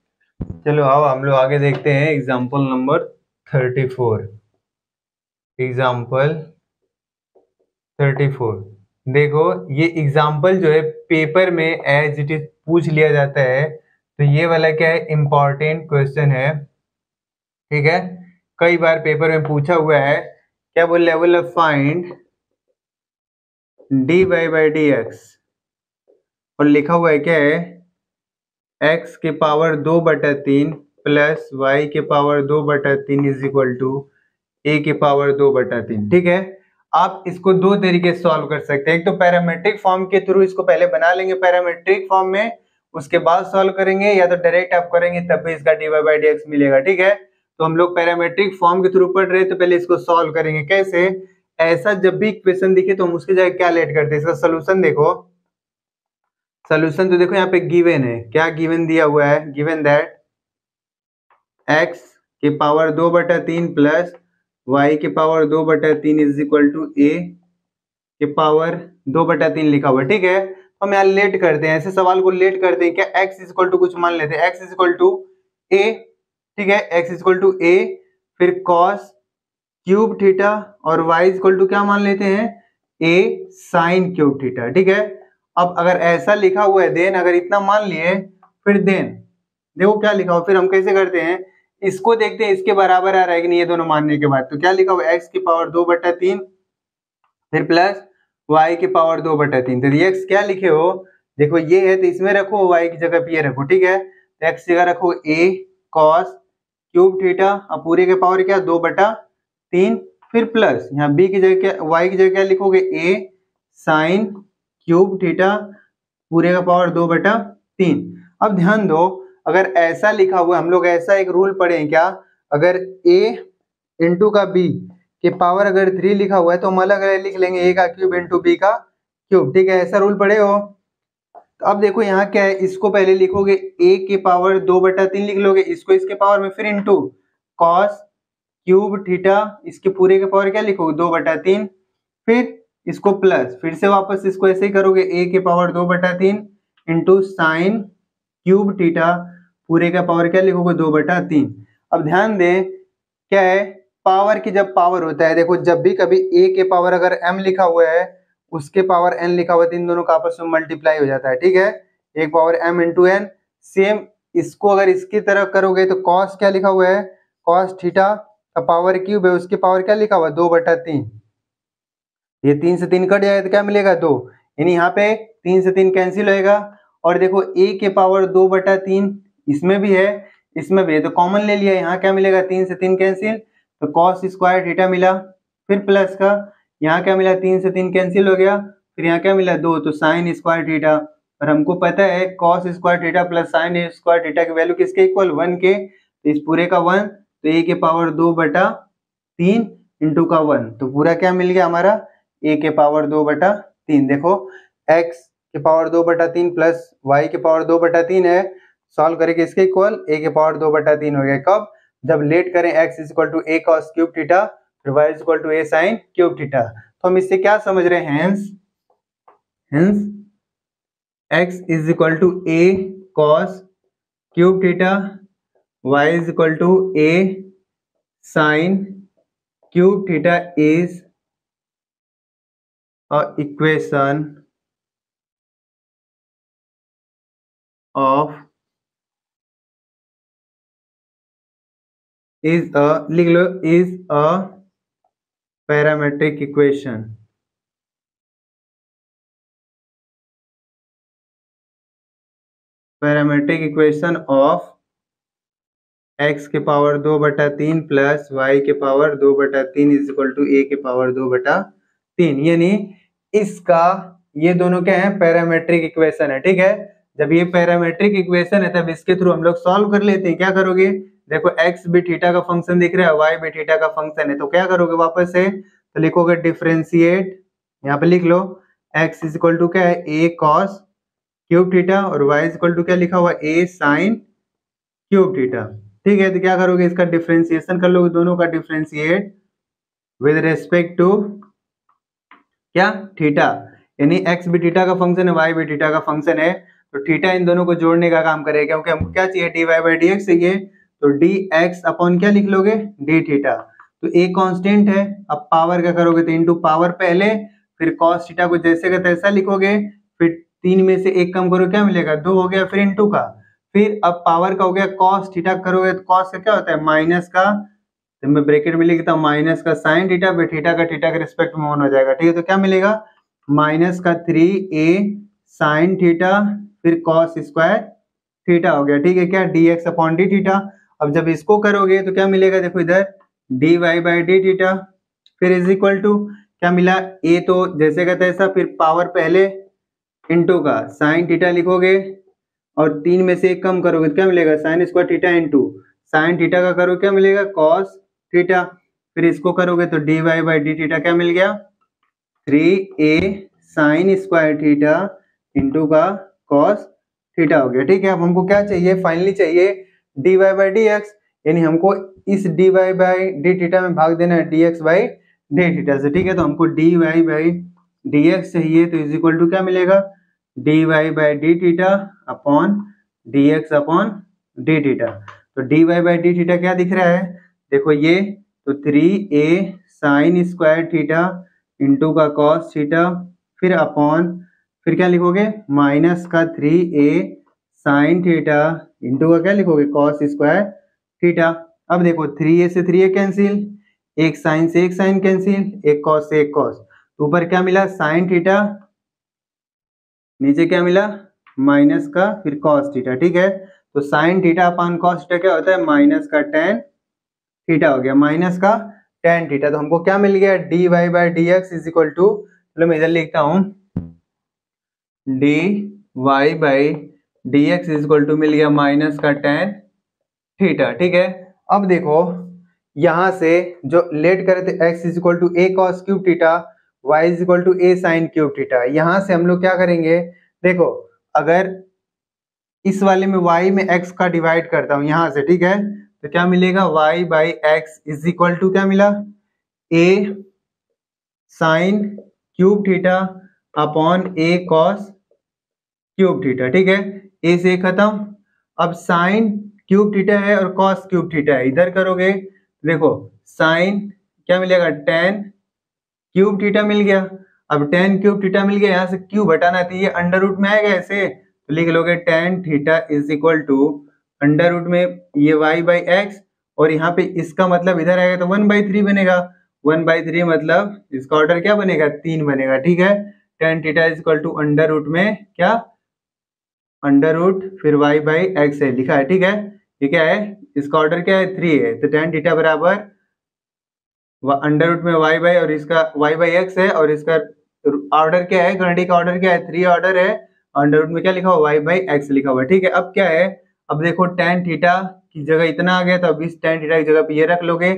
चलो आओ हम लोग आगे देखते हैं एग्जाम्पल नंबर 34। एग्जाम्पल 34 देखो, ये एग्जाम्पल जो है पेपर में एज इट इज पूछ लिया जाता है, तो ये वाला क्या है इम्पोर्टेंट क्वेश्चन है, ठीक है। कई बार पेपर में पूछा हुआ है, क्या बोल रहे, बोला find dy by D x, और लिखा हुआ है क्या है x के पावर 2/3 प्लस y के power 2/3 is equal to a के पावर 2/3, ठीक है। आप इसको दो तरीके से सॉल्व कर सकते हैं, एक तो पैरामेट्रिक फॉर्म के थ्रू इसको पहले बना लेंगे पैरामेट्रिक फॉर्म में, उसके बाद सॉल्व करेंगे, या तो डायरेक्ट आप करेंगे तब भी इसका dy बाई डी एक्स मिलेगा, ठीक है। तो हम लोग पैरामेट्रिक फॉर्म के थ्रू पढ़ रहे हैं, तो पहले इसको सॉल्व करेंगे कैसे। ऐसा जब भी क्वेश्चन दिखे तो हम उसकी जगह क्या लेट करते हैं, इसका सोल्यूशन देखो। सोल्यूशन तो देखो यहाँ पे गिवन है, क्या गिवन दिया हुआ है, गिवन दैट x के पावर 2/3 प्लस y के power 2/3 is equal to a के पावर 2/3 लिखा हुआ है, ठीक है। तो हम यहाँ लेट करते हैं, ऐसे सवाल को लेट करते हैं, क्या x इज इक्वल टू कुछ मान लेते हैं, x is equal to a, ठीक है, x is equal to a, फिर cos क्यूब थीटा, और y इज इक्वल टू क्या मान लेते हैं a sin क्यूब थीटा, ठीक है। अब अगर ऐसा लिखा हुआ है देन, अगर इतना मान लिए फिर देन देखो क्या लिखा हुआ, फिर हम कैसे करते हैं इसको देखते हैं इसके बराबर आ रहा है कि नहीं ये दोनों मानने के बाद। तो क्या लिखा हुआ x की पावर 2/3 फिर प्लस y की पावर 2/3। तो x क्या लिखे हो, देखो ये है तो इसमें रखो, y की जगह पे ये रखो, ठीक है। तो x की जगह रखो a cos क्यूब थीटा, अब पूरे के पावर क्या 2/3, फिर प्लस यहाँ b की जगह क्या, y की जगह क्या लिखोगे a साइन क्यूब थीटा पूरे का पावर 2/3। अब ध्यान दो, अगर ऐसा लिखा हुआ, हम लोग ऐसा एक रूल पढ़े हैं क्या, अगर a इंटू का b के पावर अगर 3 लिखा हुआ है तो हम अलग अलग लिख लेंगे, a का क्यूब इंटू b का क्यूब, ठीक है, ऐसा रूल पढ़े हो। तो अब देखो यहाँ क्या है, इसको पहले लिखोगे a के पावर 2/3 लिख लोगे, इसको इसके पावर में, फिर इंटू कॉस क्यूब थीटा इसके पूरे के पावर क्या लिखोगे 2/3, फिर इसको प्लस, फिर से वापस इसको ऐसे ही करोगे a के power 2/3 into sine cube theta पूरे का पावर क्या लिखोगे 2/3। अब ध्यान दे क्या है, पावर की जब पावर होता है, देखो जब भी कभी a के पावर अगर m लिखा हुआ है उसके पावर n लिखा हुआ है, तो इन दोनों का आपस में मल्टीप्लाई हो जाता है, ठीक है, एक power m into n। Same इसको अगर इसकी तरह करोगे तो cos क्या लिखा हुआ है, cos थीटा का पावर क्यूब है, उसके पावर क्या लिखा हुआ है 2/3, ये 3 से 3 कट जाएगा तो क्या मिलेगा 2, यानी यहाँ पे 3 से 3 कैंसिल होएगा। और देखो a के पावर 2/3 इसमें भी है इसमें भी है, तो कॉमन ले लिया, यहाँ क्या मिलेगा 3 से 3 कैंसिल, तो cos स्क्वायर थीटा मिला, फिर प्लस का यहाँ क्या मिला 3 से 3 कैंसिल हो गया, फिर यहाँ क्या मिला 2, तो साइन स्क्वायर थीटा, और हमको पता है cos square theta plus sine square theta की वैल्यू किसके इक्वल 1 के, तो इस पूरे का 1, तो a के पावर 2/3 इंटू का 1, तो पूरा क्या मिल गया हमारा a के पावर 2/3। देखो x के पावर 2/3 प्लस y के पावर 2/3 है, सॉल्व करेंगे इसके इक्वल a के पावर 2/3 हो गया, कब, जब लेट करें x equal to a cos cube theta फिर y equal to a sin cube theta. तो हम इससे क्या समझ रहे हैं, hence x is equal to a cos cube theta, y is equal to a sin cube theta is equation of is a, लिख लो, is a parametric equation, parametric equation of x के पावर 2/3 प्लस y के power 2/3 is equal to a के power 2/3, यानी इसका ये दोनों क्या है पैरामेट्रिक इक्वेशन है, ठीक है। जब ये पैरामेट्रिक इक्वेशन है तब इसके थ्रू हम लोग सॉल्व कर लेते हैं, क्या करोगे, देखो x भी थीटा का फंक्शन दिख रहा है, y भी थीटा का फंक्शन है, तो क्या करोगे वापस से, तो लिखोगे डिफरेंशिएट, यहाँ पे लिख लो x इज इक्वल टू क्या है a cos क्यूब थीटा और y इज इक्वल टू क्या लिखा हुआ a sin क्यूब थीटा, ठीक है। तो क्या करोगे इसका डिफरेंशिएशन कर लोगे, दोनों का डिफरेंशिएट विद रेस्पेक्ट टू क्या थीटा, यानी x भी थीटा का फंक्शन है y भी थीटा का फंक्शन है, तो थीटा इन दोनों को जोड़ने का काम करेगा, क्योंकि हमको क्या चाहिए dy/dx चाहिए, तो dx अपॉन क्या लिख लोगे d थीटा, तो a कांस्टेंट है, अब पावर क्या करोगे तो इनटू पावर पहले, फिर cos थीटा को जैसे का तैसा लिखोगे, फिर 3 में से 1 कम करो क्या मिलेगा 2 हो गया, फिर इनटू का, फिर अब पावर का हो गया cos थीटा करोगे तो cos का क्या होता है माइनस का, तो मैं ब्रैकेट में लिखता हूँ माइनस का साइन थीटा, फिर थीटा के रिस्पेक्ट में 1 हो जाएगा, ठीक है। तो क्या मिलेगा माइनस का 3a साइन थीटा फिर cos स्क्वायर थीटा हो गया, ठीक है, क्या dx अपॉन डी थीटा। अब जब इसको करोगे तो क्या मिलेगा, देखो इधर dy/d थीटा, फिर इज इक्वल टू क्या मिला a तो जैसे का तैसा, फिर पावर पहले इंटू का साइन थीटा लिखोगे और 3 में से 1 कम करोगे तो क्या मिलेगा sine square theta into sine theta का करोगे क्या मिलेगा cos थीटा, फिर इसको करोगे तो dy/d थीटा क्या मिल गया 3a sine square theta into का cos थीटा हो गया, ठीक है। अब हमको क्या चाहिए, फाइनली चाहिए dy/dx, यानी हमको इस dy/d थीटा में भाग देना है dx/d थीटा से, ठीक है। तो हमको dy/dx चाहिए, तो इज इक्वल टू क्या मिलेगा dy/d theta upon dx upon d theta, तो dy/d थीटा क्या दिख रहा है, देखो ये, तो 3a sine square theta into का cos थीटा, फिर अपॉन फिर क्या लिखोगे माइनस का 3a साइन थीटा इंटू का क्या लिखोगे cos स्क्वायर थीटा, अब देखो 3a से 3a कैंसिल, एक साइन से एक साइन कैंसिल, एक कॉस से एक कॉस, तो ऊपर क्या मिला साइन थीटा, नीचे क्या मिला माइनस का फिर कॉस थीटा। ठीक है, तो sine theta upon cos theta क्या होता है माइनस का टेन थीटा हो गया, माइनस का टेन थीटा। तो हमको क्या मिल गया dy by D x is equal to, चलो मैं इधर लिखता हूँ dy by D x is equal to मिल गया माइनस का टेन थीटा। ठीक है, अब देखो यहां से जो लेट करे थे x is equal to a cos cube theta, y is equal to a sine cube theta, यहां से हम लोग क्या करेंगे, देखो अगर इस वाले में y में x का डिवाइड करता हूं यहां से, ठीक है, तो क्या मिलेगा y by x is equal to क्या मिला a sine cube theta upon a cos cube theta. ठीक है, ए से खत्म, अब साइन क्यूब थीटा है और कॉस क्यूब थीटा है, इधर करोगे देखो साइन क्या मिलेगा टेन क्यूब थीटा मिल गया। अब टेन क्यूब थीटा मिल गया, यहाँ से क्यूब हटाना है तो ये अंडर रूट में आएगा ऐसे, तो लिख लोगे tan theta is equal to under root में ये वाई बाई एक्स, और यहाँ पे इसका मतलब इधर आएगा तो 1/3 बनेगा, 1/3 मतलब इसका ऑर्डर क्या बनेगा 3 बनेगा। ठीक है, tan theta is equal to under root में क्या अंडर रूट फिर वाई बाई एक्स है लिखा है। ठीक है, ये क्या है इसका ऑर्डर क्या है 3 है, तो टेन थीटा बराबर अंडर रूट में वाई बाई और इसका वाई बाई एक्स है, और इसका ऑर्डर क्या है क्वांटिटी का ऑर्डर क्या है 3 ऑर्डर है, अंडर रूट में क्या लिखा हुआ वाई बाई एक्स लिखा हुआ। ठीक है, अब क्या है, अब देखो टेन थीटा की जगह इतना आ गया, तो अब इस टेन थीटा की जगह पे ये रख लोगे,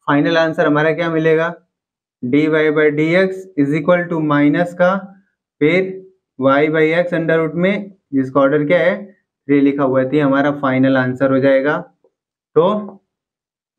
फाइनल आंसर हमारा क्या मिलेगा d Y by D x is equal to minus का फिर y by x under root में जिसका ऑर्डर क्या है 3 लिखा हुआ है, तो ये हमारा फाइनल आंसर हो जाएगा। तो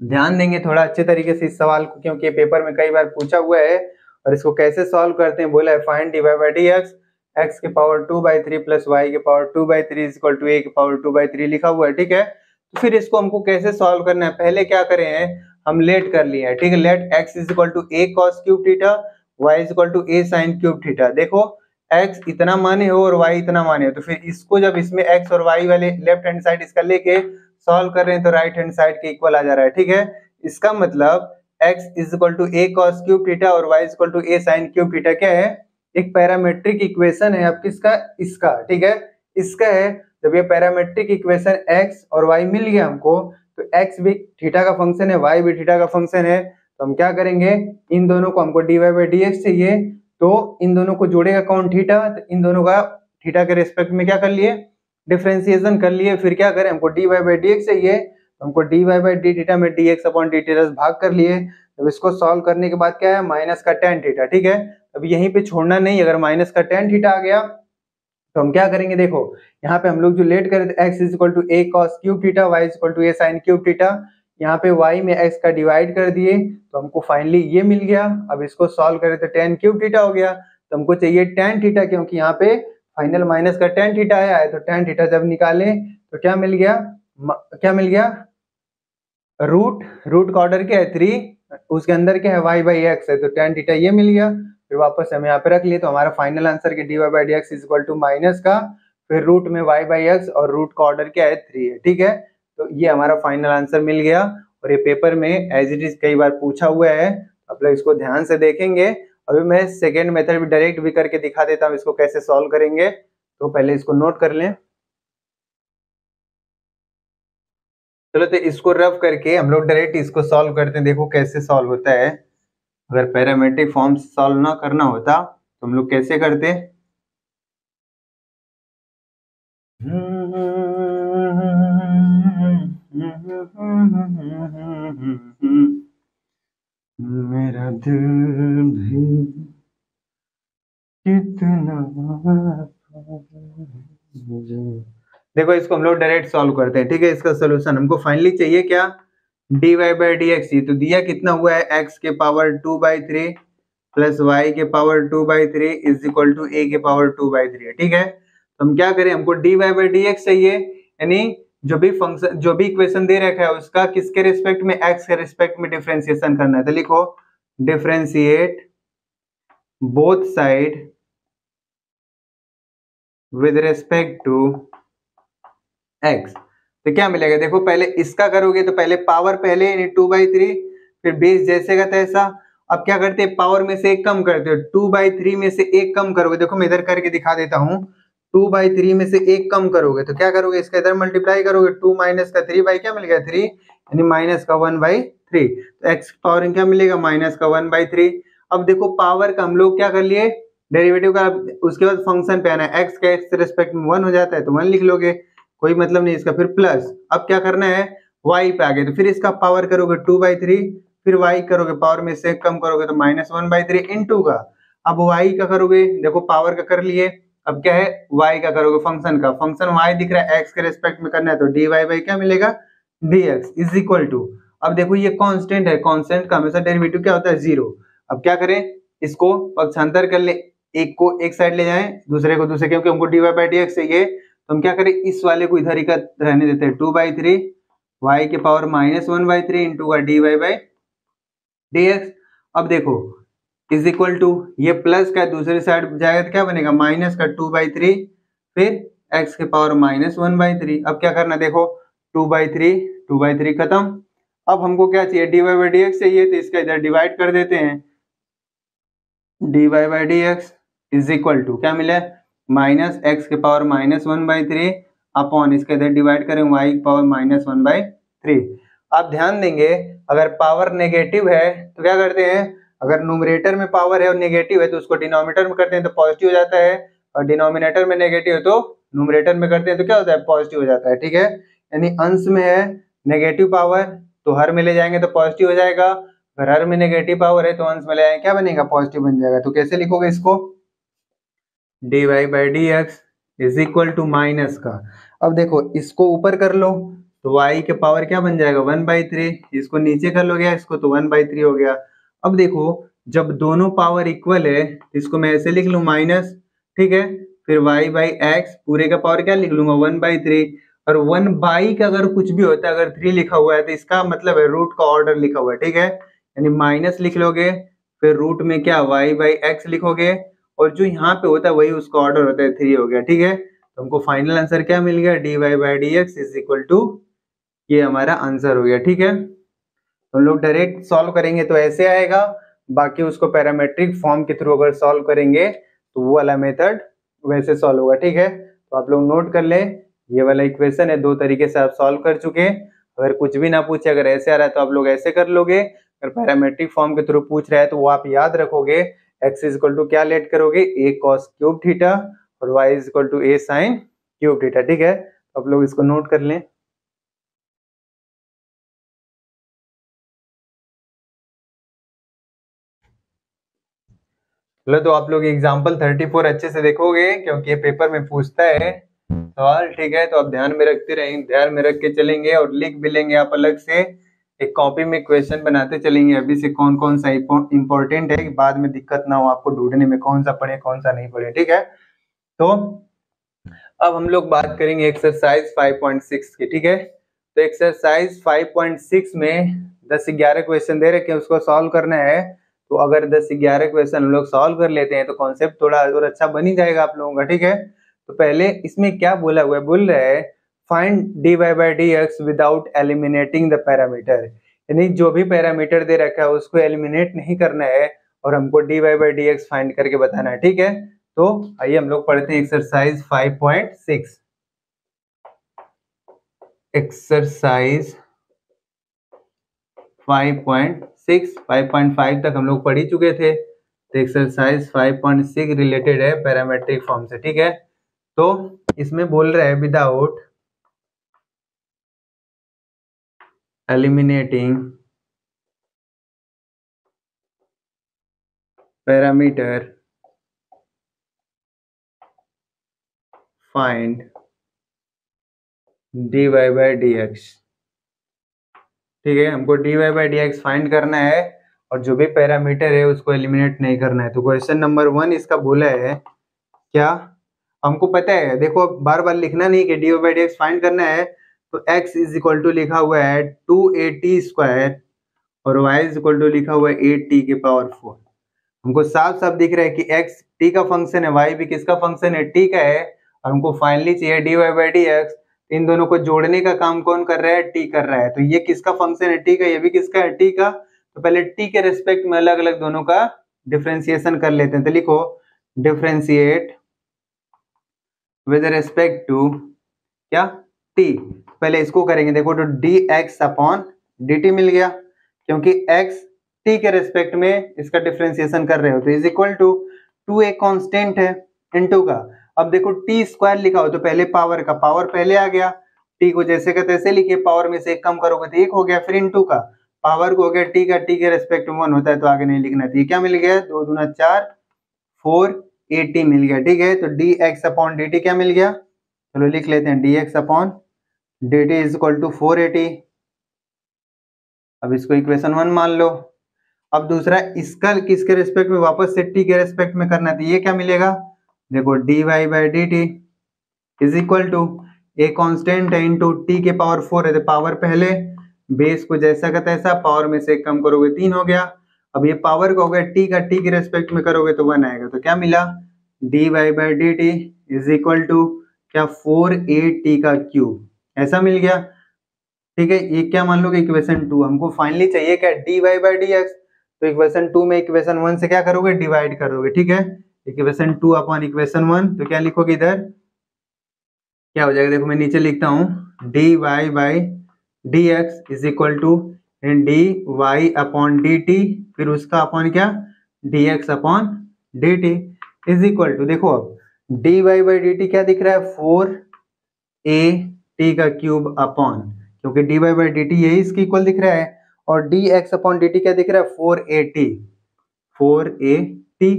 ध्यान देंगे थोड़ा अच्छे तरीके से इस सवाल को, क्योंकि पेपर में कई बार पूछा हुआ है, और इसको कैसे सॉल्व करते हैं बोला है find d Y by D x x के पावर 2/3 प्लस वाई के power 2/3 is equal to a के पावर 2/3 लिखा हुआ है। ठीक है, तो फिर इसको हमको कैसे सॉल्व करना है, पहले क्या करें हैं हम लेट कर लिए हैं। ठीक है, let x is equal to a cos cube theta, y is equal to a sine cube theta. देखो एक्स इतना माने हो और वाई इतना माने हो, तो फिर इसको जब इसमें एक्स और वाई वाले लेफ्ट हैंड साइड इसका लेके सॉल्व कर रहे हैं तो राइट हैंड साइड के इक्वल आ जा रहा है। ठीक है, इसका मतलब x is equal to a cos cube theta और y is equal to a sine cube theta क्या है एक पैरामेट्रिक इक्वेशन है। अब किसका इसका, ठीक है इसका है। जब ये पैरामेट्रिक इक्वेशन x और y मिल गया हमको, तो x भी थीटा का फंक्शन है, y भी थीटा का फंक्शन है, तो हम क्या करेंगे इन दोनों को, हमको dy बाई डी एक्स चाहिए, तो इन दोनों को जोड़ेगा कौन थीटा, तो इन दोनों का थीटा के रिस्पेक्ट में क्या कर लिए डिफरेंशिएशन कर लिए। फिर क्या करें हमको dy बाई डी एक्स चाहिए, तो हमको dy बाई डी थीटा में dx अपॉन डी थीटा भाग कर लिए। अब इसको सॉल्व करने के बाद क्या है माइनस का टेन थीटा। ठीक है, अब यहीं पे छोड़ना नहीं, अगर माइनस का टेन थीटा आ गया तो हम क्या करेंगे, देखो यहाँ पे हम लोग जो लेट करे थे x is equal to a cos cube theta, y is equal to a sine cube theta, यहाँ पे y में x का डिवाइड कर दिए तो हमको फाइनली ये मिल गया। अब इसको सॉल्व करे तो टेन क्यूब थीटा हो गया, तो हमको चाहिए टेन थीटा, क्योंकि यहाँ पे फाइनल माइनस का टेन थीटा आया है, तो टेन थीटा जब निकाले तो क्या मिल गया, क्या मिल गया रूट का ऑर्डर क्या है 3, उसके अंदर क्या है y बाई एक्स है, तो टेन थीटा ये मिल गया। फिर वापस हम यहाँ पे रख लिए, तो हमारा फाइनल आंसर के d Y by D x is equal to minus का फिर रूट में y बाई एक्स और रूट का ऑर्डर क्या है 3 है। ठीक है, तो ये हमारा फाइनल आंसर मिल गया, और ये पेपर में एज इट इज कई बार पूछा हुआ है, आप लोग इसको ध्यान से देखेंगे। अभी मैं सेकेंड मेथड भी डायरेक्ट भी करके दिखा देता हूँ इसको कैसे सॉल्व करेंगे, तो पहले इसको नोट कर लें। चलो तो इसको रफ करके हम लोग डायरेक्ट इसको सॉल्व करते हैं, देखो कैसे सॉल्व होता है। अगर पैरामेट्रिक फॉर्म सॉल्व ना करना होता तो हम लोग कैसे करते, मेरा दिल भी कितना, देखो इसको हम लोग डायरेक्ट सॉल्व करते हैं। ठीक है, इसका सोल्यूशन हमको फाइनली चाहिए क्या dy बाई डी एक्स, तो दिया कितना हुआ है x के पावर 2/3 प्लस y के power 2/3 is equal to a के पावर 2/3 है। ठीक है, तो हम क्या करें हमको dy बाई डी एक्स चाहिए, यानी जो भी फंक्शन जो भी इक्वेशन दे रखा है उसका किसके रिस्पेक्ट में x के रिस्पेक्ट में डिफरेंशिएशन करना है, तो लिखो differentiate both side with respect to x। तो क्या मिलेगा, देखो पहले इसका करोगे तो पहले पावर पहले यानी 2/3, फिर बेस जैसे का तैसा। अब क्या करते हैं, पावर में से एक कम करते हो, 2/3 में से एक कम करोगे, देखो मैं इधर करके दिखा देता हूँ। 2/3 में से एक कम करोगे तो क्या करोगे, इसका इधर मल्टीप्लाई करोगे, 2 माइनस का 3 बाई क्या मिल गया 3, यानी माइनस का 1/3, तो एक्स पावर क्या मिलेगा माइनस का 1/3। अब देखो पावर का हम लोग क्या कर लिए, डेरिवेटिव का, उसके बाद फंक्शन पे आना है, एक्स का एक्स रेस्पेक्ट में 1 हो जाता है तो 1 लिख लोगे, कोई मतलब नहीं इसका, फिर प्लस, अब क्या करना है y पे आ गए तो फिर इसका पावर करोगे 2/3, फिर y करोगे पावर में से कम करोगे तो -1/3 इंटू का, अब y का करोगे, देखो पावर का कर लिए, अब क्या है y का करोगे फंक्शन का, फंक्शन y दिख रहा है x के रेस्पेक्ट में करना है तो dy बाई क्या मिलेगा dx इज इक्वल टू, अब देखो ये कांस्टेंट है, कांस्टेंट का हमेशा डेरिवेटिव क्या होता है 0। अब क्या करें, इसको पक्षांतर कर ले, एक को एक साइड ले जाएं, दूसरे को दूसरे, क्योंकि हमको dy बाई dx चाहिए, तो हम क्या करें इस वाले को इधर ही का रहने देते हैं, 2/3 y के पावर -1/3 इंटू का dy बाई dx। अब देखो इज इक्वल टू, ये प्लस का दूसरी साइड जाएगा तो क्या बनेगा माइनस का 2/3, फिर x के पावर -1/3। अब क्या करना देखो 2/3 खत्म। अब हमको क्या चाहिए dy बाई dx चाहिए, तो इसका इधर डिवाइड कर देते हैं, dy by dx is equal to क्या मिला माइनस एक्स के पावर -1/3 अपॉन इसके इधर डिवाइड करें y की पावर -1/3। आप ध्यान देंगे अगर पावर नेगेटिव है तो क्या करते हैं, अगर न्यूमरेटर में पावर है और नेगेटिव है तो उसको डिनोमिनेटर में करते हैं तो पॉजिटिव हो जाता है, और डिनोमिनेटर में नेगेटिव है तो न्यूमरेटर में करते हैं तो क्या होता है पॉजिटिव हो जाता है, ठीक है। यानी अंश में है नेगेटिव पावर तो हर में ले जाएंगे तो पॉजिटिव हो जाएगा, अगर हर में नेगेटिव पावर है तो अंश में ले जाएंगे क्या बनेगा पॉजिटिव बन जाएगा। तो कैसे लिखोगे इसको, dy by dx is equal to minus का, अब देखो इसको ऊपर कर लो तो y के पावर क्या बन जाएगा 1/3, इसको नीचे कर लोगे इसको तो 1/3 हो गया। अब देखो जब दोनों पावर इक्वल है इसको मैं ऐसे लिख लूं माइनस, ठीक है, फिर y बाई एक्स पूरे का पावर क्या लिख लूंगा 1/3, और 1 बाई का अगर कुछ भी होता है अगर 3 लिखा हुआ है तो इसका मतलब है रूट का ऑर्डर लिखा हुआ है, ठीक है, यानी माइनस लिख लोगे, फिर रूट में क्या y बाई एक्स लिखोगे, और जो यहाँ पे होता है वही उसका ऑर्डर होता है 3 हो गया, ठीक है। तो हमको फाइनल आंसर क्या मिल गया dy by dx is equal to, ये हमारा आंसर हो गया, ठीक है। तो हम लोग डायरेक्ट सॉल्व करेंगे तो ऐसे आएगा, बाकी उसको पैरामेट्रिक फॉर्म के थ्रू अगर सॉल्व करेंगे तो वो वाला मेथड वैसे सॉल्व होगा, ठीक है। तो आप लोग नोट कर ले, ये वाला इक्वेशन है, 2 तरीके से आप सॉल्व कर चुके हैं। अगर कुछ भी ना पूछे, अगर ऐसे आ रहा है तो आप लोग ऐसे कर लोगे, अगर पैरामेट्रिक फॉर्म के थ्रू पूछ रहा है तो वो आप याद रखोगे, x इज इक्वल टू क्या लेट करोगे a cos क्यूब थीटा और y is equal to a sin cube theta, ठीक है। तो आप लोग इसको नोट कर लें। चलो तो आप लोग एग्जाम्पल 34 अच्छे से देखोगे क्योंकि ये पेपर में पूछता है सवाल, ठीक है। तो आप ध्यान में रखते रहेंगे, ध्यान में रख के चलेंगे और लिख भी लेंगे आप अलग से, एक कॉपी में क्वेश्चन बनाते चलेंगे अभी से कौन कौन सा इंपॉर्टेंट है, बाद में दिक्कत ना हो आपको ढूंढने में कौन सा पढ़े कौन सा नहीं पढ़े, ठीक है। तो अब हम लोग बात करेंगे एक्सरसाइज 5.6 की, ठीक है। तो एक्सरसाइज 5.6 में 10-11 क्वेश्चन दे रखे हैं, उसको सॉल्व करना है। तो अगर 10-11 क्वेश्चन हम लोग सॉल्व कर लेते हैं तो कॉन्सेप्ट थोड़ा और अच्छा बन ही जाएगा आप लोगों का, ठीक है। तो पहले इसमें क्या बोला हुआ है, बोल रहा है find dy by dx without eliminating the parameter, यानी जो भी पैरामीटर दे रखा है उसको एलिमिनेट नहीं करना है और हमको dy बाई dx फाइंड करके बताना है, ठीक है। तो आइए हम लोग पढ़ते हैं एक्सरसाइज 5.6। एक्सरसाइज 5.6 5.5 तक हम लोग पढ़ ही चुके थे, तो एक्सरसाइज 5.6 रिलेटेड है पैरामेट्रिक फॉर्म से, ठीक है। तो इसमें बोल रहा है without eliminating parameter find dy by dx, ठीक है। हमको dy बाई dx फाइंड करना है और जो भी पैरामीटर है उसको एलिमिनेट नहीं करना है। तो क्वेश्चन नंबर 1 इसका बोला है क्या, हमको पता है, देखो बार बार लिखना नहीं कि dy बाई dx फाइंड करना है, तो x इज इक्वल टू लिखा हुआ है 2at स्क्वायर और y इज इक्वल टू लिखा हुआ है 8t के पावर 4। हमको साफ साफ दिख रहा है कि x t का फंक्शन है, y भी किसका फंक्शन है, t का है, और हमको फाइनली चाहिए dy बाई dx। इन दोनों को जोड़ने का काम कौन कर रहा है, टी कर रहा है। तो ये किसका फंक्शन है, टी का, ये भी किसका है, टी का। तो पहले टी के रेस्पेक्ट में अलग अलग दोनों का डिफरेंशिएशन कर लेते हैं। तो लिखो डिफरेंशिएट विद रेस्पेक्ट टू क्या, टी। पहले इसको करेंगे, देखो तो D x upon D T मिल गया, क्योंकि एक्स टी के रेस्पेक्ट में इसका डिफरेंशिएशन कर रहे हो। तो इज इक्वल टू, टू एक कांस्टेंट है इनटू का। अब देखो टी स्क्वायर लिखा हो तो पहले पावर का पावर पहले आ गया, टी को जैसे का तैसे लिखिए, पावर में से एक कम करोगे तो एक हो गया, फिर इनटू का पावर को हो गया टी का, टी के रेस्पेक्ट में 1 होता है तो आगे नहीं लिखना। तो ये क्या मिल गया, 2 दूना 4, 480 मिल गया। ठीक है, तो D x upon D T क्या मिल गया, चलो लिख लेते हैं, d x upon D t is equal to 480। अब इसको इक्वेशन 1 मान लो। अब दूसरा इसका किसके रेस्पेक्ट में, वापस से टी के रेस्पेक्ट में करना है, तो ये क्या मिलेगा, देखो d Y by D t is equal to, a constant है इनटू टी के पावर 4 है, तो पावर पहले, बेस को जैसा का तैसा, पावर में से कम करोगे 3 हो गया। अब ये पावर को हो गया टी का, टी के रेस्पेक्ट में करोगे तो 1 आएगा। तो क्या मिला, D Y by D t is equal to क्या, 4a का क्यूब, ऐसा मिल गया। ठीक है, ये क्या मान लोगे, इक्वेशन 2। हमको फाइनली चाहिए क्या, d Y by D x. तो इक्वेशन 2 में इक्वेशन 1 से क्या करोगे, डिवाइड करोगे। ठीक है, इक्वेशन 2 अपॉन इक्वेशन 1, तो क्या लिखोगे इधर, क्या हो जाएगा, देखो मैं नीचे लिखता हूँ, d Y by D x is equal to d Y upon D t, फिर उसका अपॉन क्या, d x upon D t is equal to, देखो अब d Y by D T क्या दिख रहा है, 4a का क्यूब अपॉन, क्योंकि d Y by D t यही इसके इक्वल दिख रहा है, और d x upon D T क्या दिख रहा है, 4a।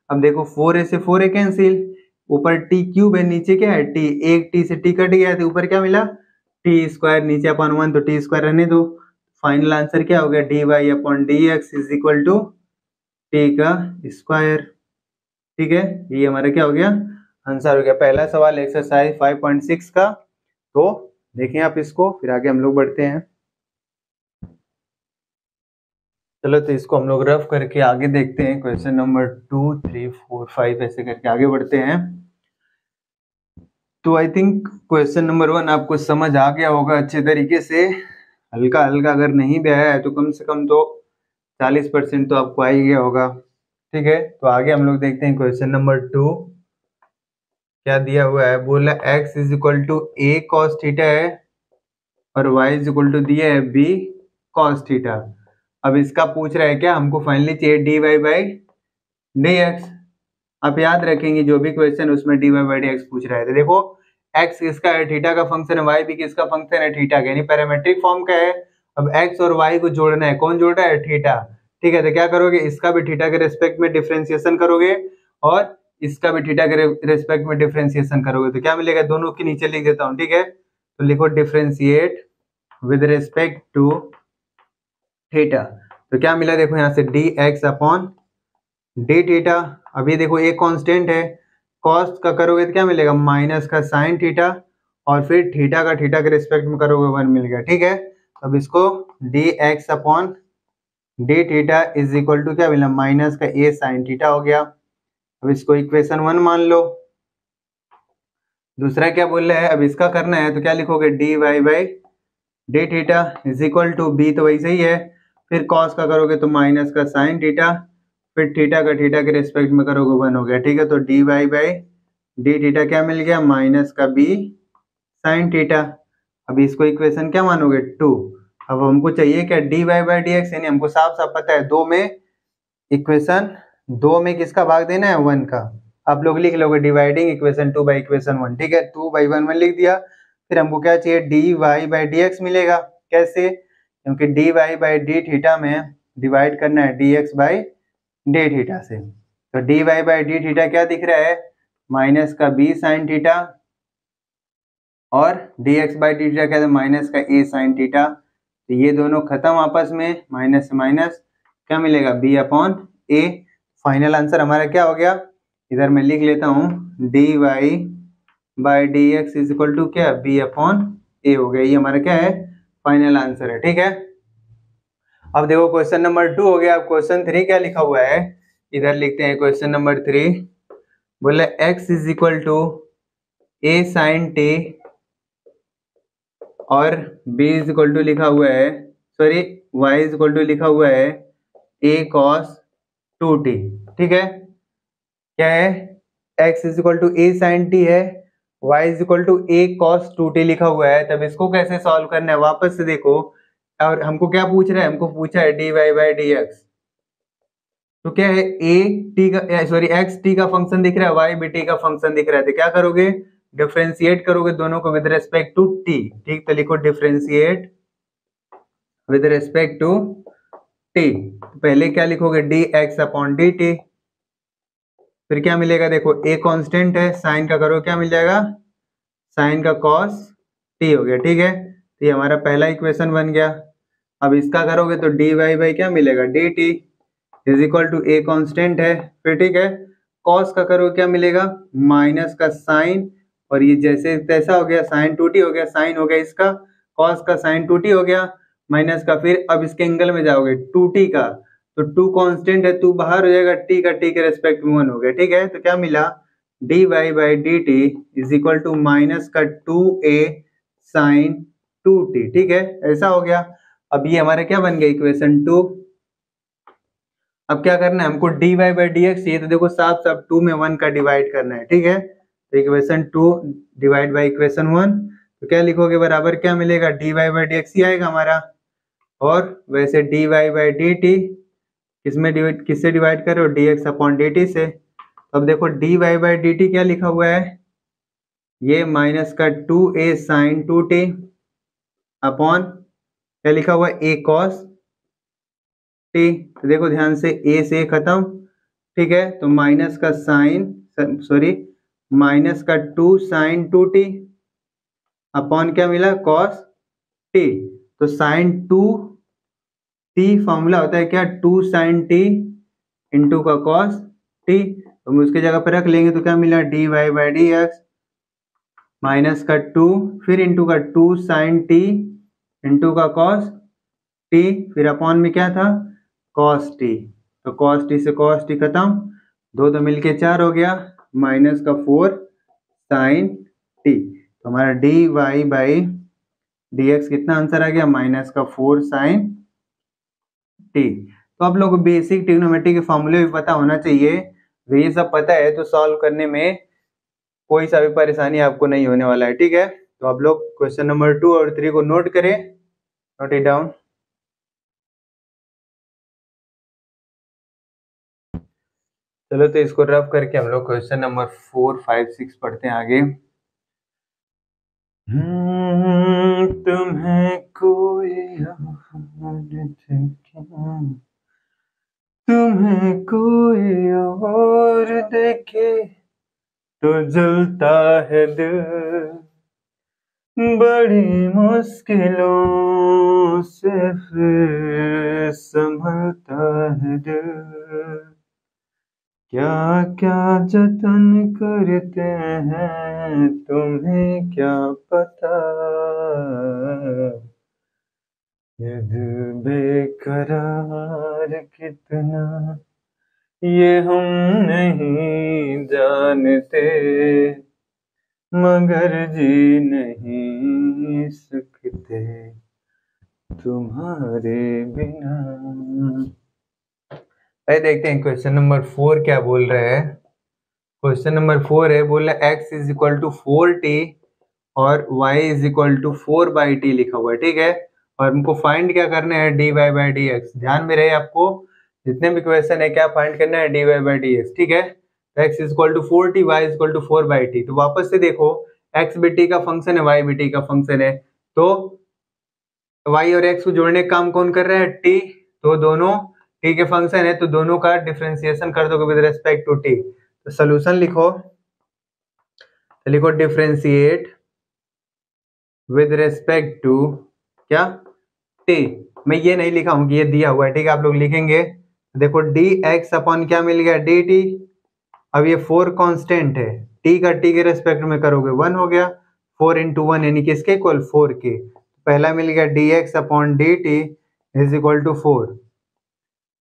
अब देखो 4a से 4a कैंसिल, ऊपर टी क्यूब है, नीचे क्या है टी, एक टी से टी कट गया, तो ऊपर क्या मिला, टी स्क्वायर, नीचे अपॉन 1, तो टी स्क्वायर रहने दो। फाइनल आंसर क्या हो गया, d Y upon D x is equal to t का स्क्वायर। ठीक है, ये हमारा क्या हो गया, आंसर हो गया पहला सवाल एक्सरसाइज 5.6 का। तो देखें आप इसको, फिर आगे हम लोग बढ़ते हैं। चलो तो इसको हम लोग रफ करके आगे देखते हैं, क्वेश्चन नंबर 2, 3, 4, 5 ऐसे करके आगे बढ़ते हैं। तो आई थिंक क्वेश्चन नंबर 1 आपको समझ आ गया होगा अच्छे तरीके से, हल्का हल्का अगर नहीं भी आया है तो कम से कम तो 40% तो आपको आ ही गया होगा। ठीक है, तो आगे हम लोग देखते हैं क्वेश्चन नंबर 2 क्या दिया हुआ है। बोला x is equal to a cos theta है और y इज इक्वल टू दिया है b cos थीटा। अब इसका पूछ रहा है क्या, हमको फाइनली चाहिए d Y by D x. आप याद रखेंगे जो भी क्वेश्चन उसमें d Y by D x पूछ रहा है, तो देखो x किसका है, थीटा का फंक्शन है, y भी किसका फंक्शन है, थीटा का, यानी पैरामेट्रिक फॉर्म का है। अब x और y को जोड़ना है, कौन जोड़ रहा है, थीटा। ठीक है, तो क्या करोगे, इसका भी थीटा के रेस्पेक्ट में डिफरेंशिएशन करोगे और इसका भी थीटा के रेस्पेक्ट में डिफरेंशिएशन करोगे, तो क्या मिलेगा, दोनों के नीचे लिख देता हूँ। ठीक है, तो लिखो differentiate with respect to theta. तो क्या मिला, देखो यहाँ से d x upon d theta. अभी देखो एक कांस्टेंट है, कॉस का करोगे तो क्या मिलेगा, माइनस का साइन थीटा, और फिर थीटा का थीटा के रिस्पेक्ट में करोगे 1 मिल गया। ठीक है, अब इसको d x upon d theta is equal to क्या मिला, माइनस का ए साइन थीटा हो गया। अब इसको इक्वेशन 1 मान लो। दूसरा क्या बोल रहा है, अब इसका करना है तो क्या लिखोगे, d Y by d theta is equal to b, तो वैसे ही है, फिर कॉस का करोगे तो माइनस का साइन थीटा, फिर थीटा का थीटा के रिस्पेक्ट में करोगे 1 हो गया। ठीक है, तो D Y by d theta क्या मिल गया, माइनस का बी साइन थीटा। अब इसको इक्वेशन क्या मानोगे, 2। अब हमको चाहिए क्या, d Y by D x, यानी हमको साफ साफ पता है 2 में, इक्वेशन 2 में किसका भाग देना है, 1 का। आप लोग लिख लोगे डिवाइडिंग इक्वेशन 2 बाई इक्वेशन 1। ठीक है, 2 बाई 1 लिख दिया। फिर हमको क्या चाहिए, d Y by D x मिलेगा। कैसे, क्योंकि d Y by d theta में डिवाइड करना है d x by d theta से। तो D Y by d theta क्या दिख रहा है, माइनस का बी साइन थीटा, और d x by d theta क्या है, माइनस का ए साइन थीटा। तो ये दोनों खत्म आपस में, माइनस से माइनस क्या मिलेगा, b upon a. Final answer हमारा क्या हो गया, इधर मैं लिख लेता हूँ, d Y by D x is equal to क्या, बी अपॉन ए हो गया। ये हमारा क्या है, फाइनल आंसर है। ठीक है, अब देखो क्वेश्चन नंबर 2 हो गया। अब क्वेश्चन 3 क्या लिखा हुआ है, इधर लिखते हैं क्वेश्चन नंबर 3। बोले x is equal to a sine t और b इज इक्वल टू लिखा हुआ है, sorry y is equal to लिखा हुआ है a cos 2t। ठीक है, क्या है, x is equal to a sin t है, y is equal to a cos 2t लिखा हुआ है। तब इसको कैसे सॉल्व करना है वापस से देखो, और हमको क्या पूछ रहा है, हमको पूछा है dy बाई dx। तो क्या है, a t का सॉरी x t का फंक्शन दिख रहा है, y b t का फंक्शन दिख रहा है, तो क्या करोगे, डिफरेंशिएट करोगे दोनों को विद रेस्पेक्ट टू t। ठीक, तो लिखो differentiate with respect to t। पहले क्या लिखोगे, dx अपॉन dt, फिर क्या मिलेगा, देखो a कांस्टेंट है, साइन का करो क्या मिल जाएगा, साइन का cos t हो गया। ठीक है, तो ये हमारा पहला इक्वेशन बन गया। अब इसका करोगे तो dy बाई क्या मिलेगा, dt is equal to a constant है, फिर ठीक है, cos का करो क्या मिलेगा, माइनस का साइन, और ये जैसे तैसा हो गया, साइन 2t हो गया, साइन हो गया इसका, cos का साइन 2t हो गया, माइनस का, फिर अब इसके एंगल में जाओगे 2t का, तो 2 कांस्टेंट है, 2 बाहर हो जाएगा, t का t के रेस्पेक्ट में 1 हो गया। ठीक है, तो क्या मिला, dy by dt is equal to minus का 2a साइन 2t। ठीक है, ऐसा हो गया। अब ये हमारा क्या बन गया, इक्वेशन 2। अब क्या करना है, हमको dy बाई dx चाहिए, तो देखो साफ साफ 2 में 1 का डिवाइड करना है। ठीक है, तो इक्वेशन 2 डिवाइड बाई इक्वेशन 1, तो क्या लिखोगे, बराबर क्या मिलेगा, dy बाई dx ही आएगा हमारा। और वैसे dy बाई dt किससे डिवाइड कर रहे हो, dx अपॉन dt से। अब देखो dy बाई dt क्या लिखा हुआ है, ये माइनस का 2a साइन 2t अपॉन क्या लिखा हुआ है, a cos t। तो देखो ध्यान से, a से खत्म। ठीक है, तो माइनस का साइन, सॉरी माइनस का 2 साइन 2t अपॉन क्या मिला, cos t। तो साइन 2t फॉर्मूला होता है क्या, 2 साइन t इंटू का cos t, तो हम उसके जगह पर रख लेंगे, तो क्या मिला, dy बाई dx माइनस का 2 फिर इंटू का 2 साइन t इंटू का cos t, फिर अपॉन में क्या था, cos t, तो cos t से cos t खत्म, दो तो मिलके 4 हो गया, माइनस का 4 साइन t, तो हमारा dy बाई dx कितना आंसर आ गया, माइनस का 4 साइन t। तो आप लोग को बेसिक ट्रिग्नोमेट्री के फॉर्मूले भी पता होना चाहिए, तो ये सब पता है तो सॉल्व करने में कोई सा भी परेशानी आपको नहीं होने वाला है। ठीक है, तो आप लोग क्वेश्चन नंबर 2 और 3 को नोट करें, नोट इट डाउन। चलो तो इसको रफ करके हम लोग क्वेश्चन नंबर 4, 5, 6 पढ़ते हैं आगे। तुम्हें कोई तुम्हें कोई और देखे तो जलता है दिल, बड़ी मुश्किलों से फिर संभलता है दिल, क्या क्या जतन करते हैं तुम्हें क्या पता, ये दिल बेकरार कितना ये हम नहीं जानते, मगर जी नहीं सकते तुम्हारे बिना। देखते हैं क्वेश्चन नंबर 4 क्या बोल रहे हैं। क्वेश्चन नंबर 4 है, बोल रहा है x is equal to 4t और y is equal to 4 by t लिखा हुआ है। ठीक है, और हमको फाइंड क्या करना है, dy बाई dx। ध्यान में रहे आपको, जितने भी क्वेश्चन है क्या फाइंड करना है, dy बाई dx। ठीक है, x is equal to 4t, y is equal to 4 by t. तो वापस से देखो, x भी t का फंक्शन है, y भी t का फंक्शन है, तो y और x को जोड़ने का काम कौन कर रहा है, t। तो दोनों t के फंक्शन है, तो दोनों का डिफरेंशिएशन कर दोगे विद रेस्पेक्ट टू t। तो सोल्यूशन लिखो, तो लिखो डिफरेंशिएट विद रेस्पेक्ट टू क्या, t। मैं ये नहीं लिखा हूं कि ये दिया हुआ है, ठीक है, आप लोग लिखेंगे। देखो dx अपॉन क्या मिल गया, dt। अब ये 4 कांस्टेंट है, t का t के रेस्पेक्ट में करोगे 1 हो गया, 4 इंटू 1 यानी किसके इक्वल, 4 के। पहला मिल गया dx upon dt is equal to 4,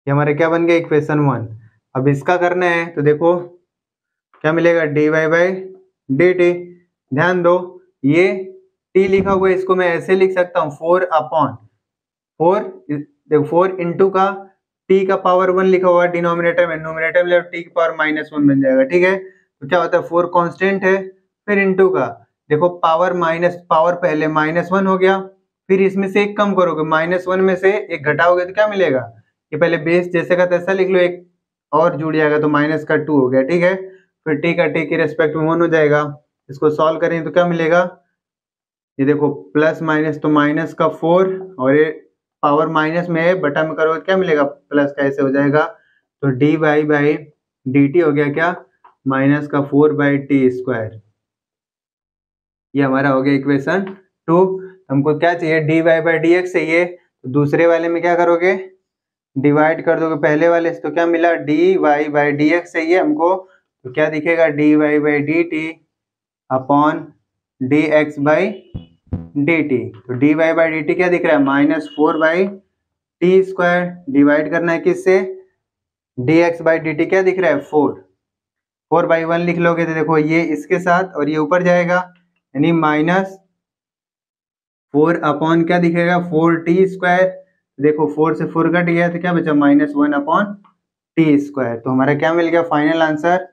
ये हमारे क्या बन गया, इक्वेशन 1। अब इसका करना है, तो देखो क्या मिलेगा, dy बाई dt। ध्यान दो, ये टी लिखा हुआ है, इसको मैं ऐसे लिख सकता हूँ 4/4, देखो 4 इंटू का टी का पावर 1 लिखा हुआ है डिनोमिनेटर में, न्यूमरेटर में टी की पावर -1 बन जाएगा। ठीक है, तो क्या होता है 4 कांस्टेंट है, फिर इंटू का देखो पावर पहले -1 हो गया, फिर इसमें से एक कम करोगे, -1 में से एक घटाओगे तो क्या मिलेगा, ये पहले बेस जैसे का तैसा लिख लो, एक और जुड़ जाएगा तो -2 हो गया। ठीक है, फिर टी का टी के रेस्पेक्ट में 1 हो जाएगा। इसको सॉल्व करें तो क्या मिलेगा, ये देखो प्लस माइनस तो माइनस का 4 और ये पावर माइनस में है, बटा में करोगे क्या मिलेगा, प्लस का ऐसे हो जाएगा। तो D Y by D t हो गया क्या, -4/t²। ये हमारा हो गया इक्वेशन 2। हमको क्या चाहिए, d Y by D x चाहिए, तो दूसरे वाले में क्या करोगे, डिवाइड कर दोगे पहले वाले से, तो क्या मिला, D Y by D x चाहिए हमको, तो क्या दिखेगा, D Y by D T upon D x by D T. तो D Y by D T क्या दिख रहा है, -4/t², डिवाइड करना है किससे, D x by D T क्या दिख रहा है, 4/1 लिख लोगे तो देखो ये इसके साथ और ये ऊपर जाएगा, यानी -4 अपॉन क्या दिखेगा, 4t²। देखो 4 से 4 कट गया तो क्या बचा, -1/t²। तो हमारा क्या मिल गया final answer,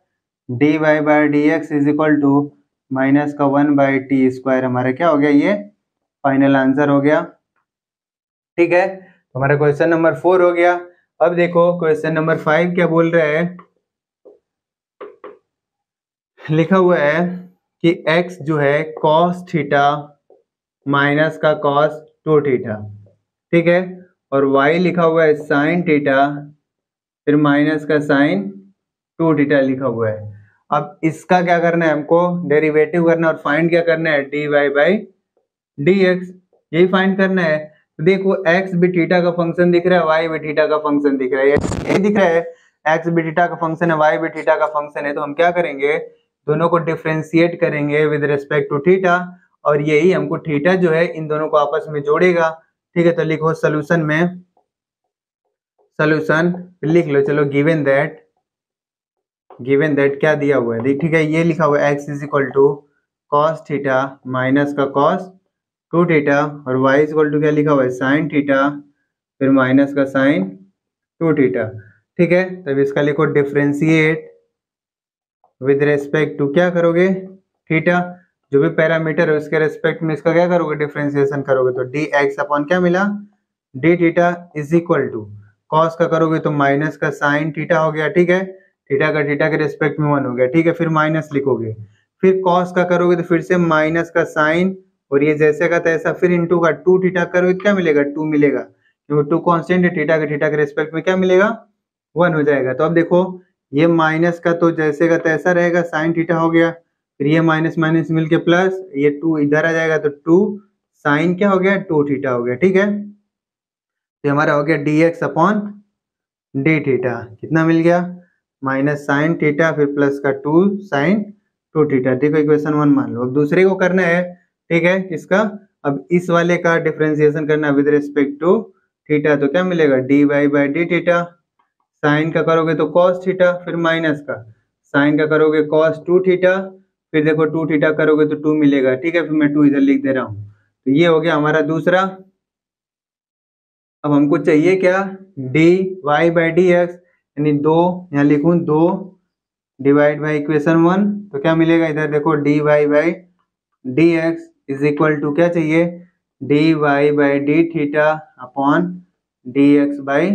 d Y by D x is equal to -1/t²। हमारा क्या हो गया, ये फाइनल आंसर हो गया। ठीक है, तो हमारा क्वेश्चन नंबर 4 हो गया। अब देखो क्वेश्चन नंबर 5 क्या बोल रहा है, लिखा हुआ है कि x जो है cos थीटा माइनस का cos 2 थीटा, ठीक है, और y लिखा हुआ है sin थीटा फिर माइनस का sin 2 थीटा लिखा हुआ है। अब इसका क्या करना है, हमको डेरिवेटिव करना है और फाइंड क्या करना है, d Y by D x, यही फाइंड करना है। तो देखो x भी थीटा का फंक्शन दिख रहा है, y भी थीटा का फंक्शन दिख रहा है, यही दिख रहा है, x भी थीटा का फंक्शन है, y भी थीटा का फंक्शन है। तो हम क्या करेंगे, दोनों को डिफरेंशिएट करेंगे विद रिस्पेक्ट टू थीटा, और यही हमको थीटा जो है इन दोनों को आपस में जोड़ेगा। ठीक है, तो लिखो सोल्यूशन में, सोल्यूशन लिख लो, चलो गिवन दैट क्या दिया हुआ है, ठीक है, ये लिखा हुआ है x is equal to cos theta minus का कॉस 2 थीटा, और y इज इक्वल टू क्या लिखा हुआ है, साइन थीटा फिर माइनस का साइन 2 थीटा। ठीक है, तब इसका लिखो डिफरेंशिएट विद रेस्पेक्ट टू क्या करोगे, थीटा, जो भी पैरामीटर है उसके रेस्पेक्ट में इसका क्या करोगे, डिफरेंशिएशन करोगे, तो डी एक्स अपॉन क्या मिला, d theta is equal to cos का करोगे तो माइनस का साइन थीटा हो गया। ठीक है, थीटा का थीटा के रेस्पेक्ट में 1 हो गया। ठीक है, फिर माइनस लिखोगे, फिर कॉस का करोगे तो फिर से माइनस का साइन, और ये जैसे का तैसा, फिर इंटू का 2 थीटा करोगे तो क्या मिलेगा, 2 मिलेगा, क्योंकि 2 कांस्टेंट है, थीटा के रेस्पेक्ट में क्या मिलेगा, 1 हो जाएगा। तो अब देखो ये माइनस का तो जैसे का तैसा रहेगा, साइन थीटा हो गया, फिर ये माइनस माइनस मिलके प्लस, ये 2 इधर आ जाएगा तो 2 साइन क्या हो गया, 2 थीटा हो गया। ठीक है, तो हमारा हो गया D x upon d theta, कितना मिल गया, माइनस साइन थीटा फिर प्लस का 2 साइन 2 थीटा। ठीक है, इक्वेशन 1 मान लो। अब दूसरे को करना है, ठीक है, किसका, अब इस वाले का डिफरेंशिएशन करना है विद रिस्पेक्ट टू थीटा, तो क्या मिलेगा, d Y by d theta, sine का करोगे तो कॉस थीटा, फिर माइनस का साइन का करोगे कॉस 2 थीटा, फिर देखो 2 थीटा करोगे तो 2 मिलेगा। ठीक है, फिर मैं 2 इधर लिख दे रहा हूँ, तो ये हो गया हमारा दूसरा। अब हमको चाहिए क्या, d Y by D x, यानी 2 यहाँ लिखूं 2 डिवाइड बाई इक्वेशन 1, तो क्या मिलेगा, इधर देखो d Y by D x is equal to क्या चाहिए, d Y by d theta upon D x by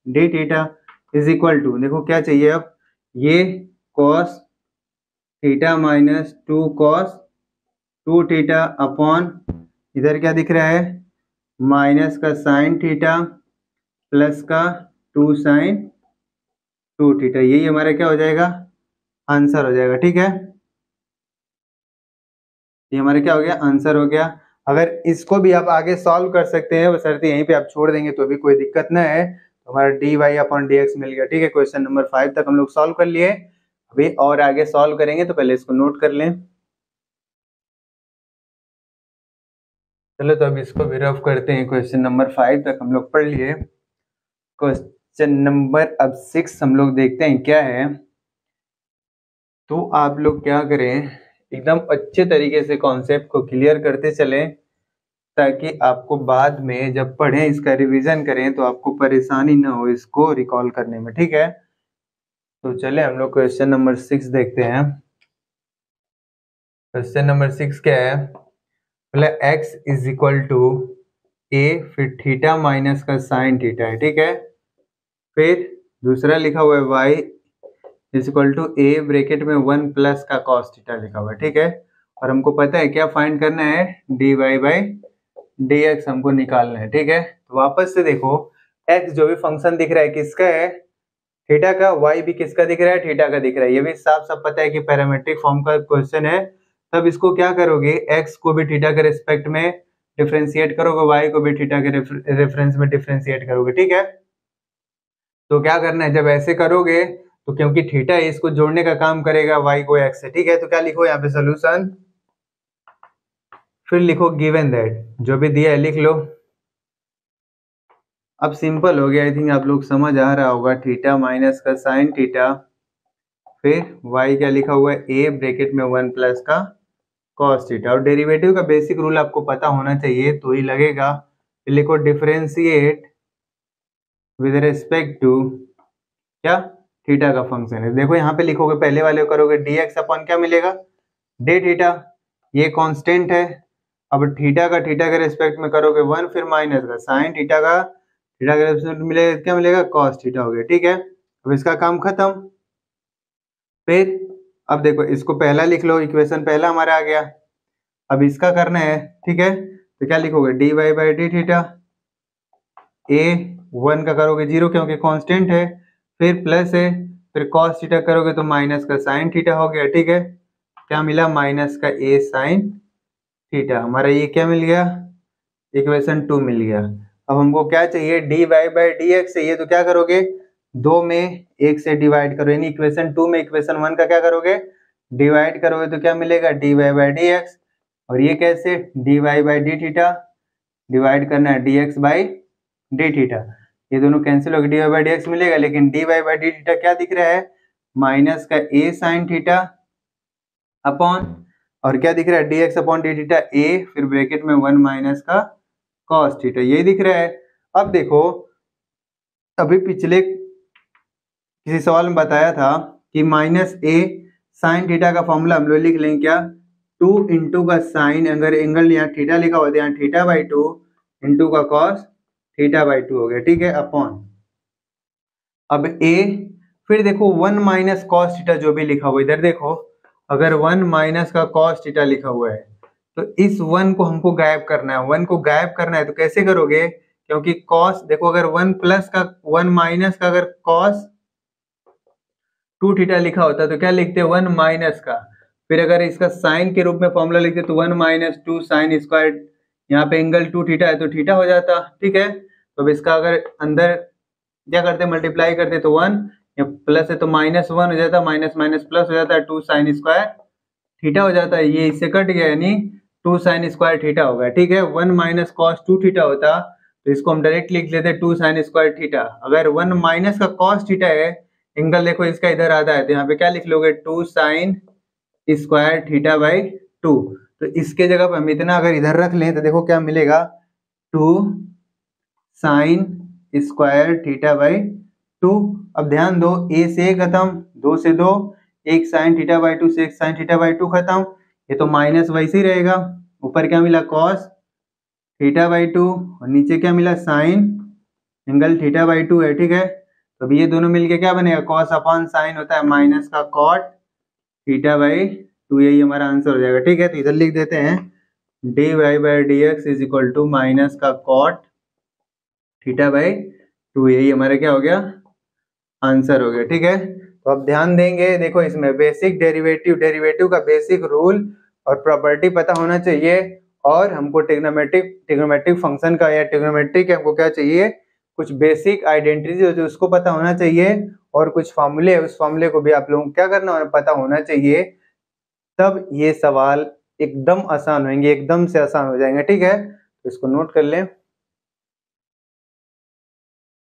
d theta is equal to, देखो क्या चाहिए अब, ये cos theta minus 2 cos 2 theta upon इधर क्या दिख रहा है, माइनस का साइन थीटा प्लस का 2 साइन 2 थीटा, यही हमारा क्या हो जाएगा, आंसर हो जाएगा। ठीक है, ये हमारा क्या हो गया, आंसर हो गया। अगर इसको भी आप आगे सॉल्व कर सकते हैं, बशर्ते यहीं पे आप छोड़ देंगे तो भी कोई दिक्कत ना है। तो हमारा D Y upon D X मिल गया। ठीक है, क्वेश्चन नंबर 5 तक हम लोग सॉल्व कर लिए, अभी और आगे सॉल्व करेंगे, तो पहले इसको नोट कर लें। चलो, तो अब इसको भी रफ करते हैं। क्वेश्चन नंबर 5 तक हम लोग पढ़ लिए, क्वेश्चन नंबर अब 6 हम लोग देखते हैं क्या है। तो आप लोग क्या करें, एकदम अच्छे तरीके से कॉन्सेप्ट को क्लियर करते चलें, ताकि आपको बाद में जब पढ़ें इसका रिवीजन करें तो आपको परेशानी ना हो इसको रिकॉल करने में। ठीक है, तो चले हम लोग क्वेश्चन नंबर 6 देखते हैं। क्वेश्चन नंबर 6 क्या है, बोला x is equal to a, फिर थीटा माइनस का साइन थीटा है। ठीक है, फिर दूसरा लिखा हुआ है y is equal to a bracket में 1 प्लस का कॉस थीटा लिखा हुआ है। ठीक है, और हमको पता है क्या फाइंड करना है, dy बाई dx हमको निकालना है। ठीक है, तो वापस से देखो x जो भी फंक्शन दिख रहा है किसका है, थीटा का, y भी किसका दिख रहा है, थीटा का दिख रहा है। ये भी साफ साफ पता है कि पैरामेट्रिक फॉर्म का क्वेश्चन है। तब इसको क्या करोगे, x को भी थीटा के रिस्पेक्ट में डिफरेंशिएट करोगे, y को भी थीटा के रेफरेंस में डिफरेंशिएट करोगे। ठीक है, तो क्या करना है, जब ऐसे करोगे तो क्योंकि थीटा है इसको जोड़ने का काम करेगा y को x से। ठीक है, तो क्या लिखो यहाँ पे सोल्यूशन, फिर लिखो गिवन दैट, जो भी दिया है लिख लो। अब सिंपल हो गया, आई थिंक आप लोग समझ आ रहा होगा, थीटा माइनस का साइन थीटा, फिर y क्या लिखा हुआ है, a ब्रैकेट में 1 प्लस का कॉस थीटा। और डेरिवेटिव का बेसिक रूल आपको पता होना चाहिए तो ही लगेगा। फिर लिखो डिफरेंशिएट विद रेस्पेक्ट टू क्या, थीटा का फंक्शन है। देखो यहाँ पे लिखोगे, पहले वाले करोगे dx अपॉन क्या मिलेगा, डे थीटा, ये कांस्टेंट है। अब थीटा के रेस्पेक्ट में करोगे 1, फिर माइनस का साइन थीटा के रेस्पेक्ट में मिलेगा क्या, मिलेगा कॉस थीटा हो गया। ठीक है, अब इसका काम खत्म। फिर अब देखो इसको पहला लिख लो, इक्वेशन पहला हमारा आ गया। अब इसका करना है। ठीक है, तो क्या लिखोगे, dy by d theta, a 1 का करोगे 0 क्योंकि कांस्टेंट है, फिर प्लस है, फिर कॉस थीटा करोगे तो माइनस का साइन थीटा हो गया। ठीक है, क्या मिला, माइनस का a साइन थीटा, हमारा ये क्या मिल गया, इक्वेशन 2 मिल गया। अब हमको क्या चाहिए, dy बाई dx चाहिए, तो क्या करोगे, 2 में 1 से डिवाइड करो, यानी इक्वेशन 2 में इक्वेशन 1 का क्या करोगे, डिवाइड करोगे तो क्या मिलेगा, dy बाई dx। और ये कैसे, dy by d theta divide करना है dx बाई डी थीटा, ये दोनों कैंसिल हो गए, dy बाई dx मिलेगा। लेकिन dy बाई डी थीटा क्या दिख रहा है, माइनस का a साइन थीटा अपॉन, और क्या दिख रहा है, dx upon d theta a, फिर ब्रैकेट में 1 माइनस का कॉस थीटा, ये दिख रहा है। अब देखो, अभी पिछले किसी सवाल में बताया था कि माइनस a साइन थीटा का फॉर्मूला हम लोग लिख लेंगे क्या, 2 इंटू का साइन, अगर एंगल यहाँ थीटा लिखा हुआ था, यहाँ थीटा बाई 2 इंटू का कॉस थीटा बाई 2 हो गया। ठीक है, अपॉन अब a, फिर देखो 1 माइनस कॉस थीटा जो भी लिखा हुआ, इधर देखो अगर 1 माइनस का कॉस थीटा लिखा हुआ है तो इस 1 को हमको गायब करना है। 1 को गायब करना है तो कैसे करोगे, क्योंकि कॉस देखो, अगर 1 प्लस का 1 माइनस का अगर कॉस 2 थीटा लिखा होता तो क्या लिखते, 1 माइनस का, फिर अगर इसका साइन के रूप में फॉर्मूला लिखते तो 1 माइनस 2 साइन स्क्वायर, यहाँ पे एंगल 2 थीटा है तो थीटा हो जाता। ठीक है, तो अब इसका अगर अंदर क्या करते, मल्टीप्लाई करते तो 1, या प्लस है तो माइनस 1 हो जाता, माइनस माइनस प्लस हो जाता है, 2 साइन स्क्वायर थीटा हो जाता है, ये इससे कट गया, यानी 2 साइन स्क्वायर थीटा होगा। ठीक है, 1 माइनस कॉस 2 थीटा होता तो इसको हम डायरेक्ट लिख लेते 2 साइन स्क्वायर थीटा। अगर 1 माइनस का कॉस थीटा है, एंगल देखो इसका इधर आधा है, तो यहाँ पे क्या लिख लोगे, 2 साइन स्क्वायर थीटा बाई 2। तो इसके जगह पर हम इतना अगर इधर रख लें तो देखो क्या मिलेगा, 2 साइन स्क्वायर थीटा बाई 2। अब ध्यान दो, a से a खत्म, 2 से 2, 1 साइन थीटा बाई 2 से 1 साइन थीटा बाई 2 खत्म, ये तो माइनस वैसे ही रहेगा। ऊपर क्या मिला, कॉस थीटा बाई 2, और नीचे क्या मिला, साइन एंगल थीटा बाई 2 है। ठीक है, तो अभी ये दोनों मिलके क्या बनेगा, कॉस अपॉन साइन होता है माइनस का कॉट थीटा बाई 2, यही हमारा आंसर हो जाएगा। ठीक है, तो इधर लिख देते हैं dy by dx is equal to minus का कॉट थीटा बाई 2, यही हमारा क्या हो गया, आंसर हो गया। ठीक है, तो अब ध्यान देंगे, देखो इसमें बेसिक डेरिवेटिव का बेसिक रूल और प्रॉपर्टी पता होना चाहिए, और हमको ट्रिग्नोमेट्रिक फंक्शन का या ट्रिग्नोमेट्रिक हमको क्या चाहिए, कुछ बेसिक आइडेंटिटी जो उसको पता होना चाहिए, और कुछ फॉर्मूले, उस फॉर्मूले को भी आप लोगों को क्या करना, पता होना चाहिए। तब ये सवाल एकदम आसान होंगे, एकदम से आसान हो जाएंगे। ठीक है, तो इसको नोट कर लें।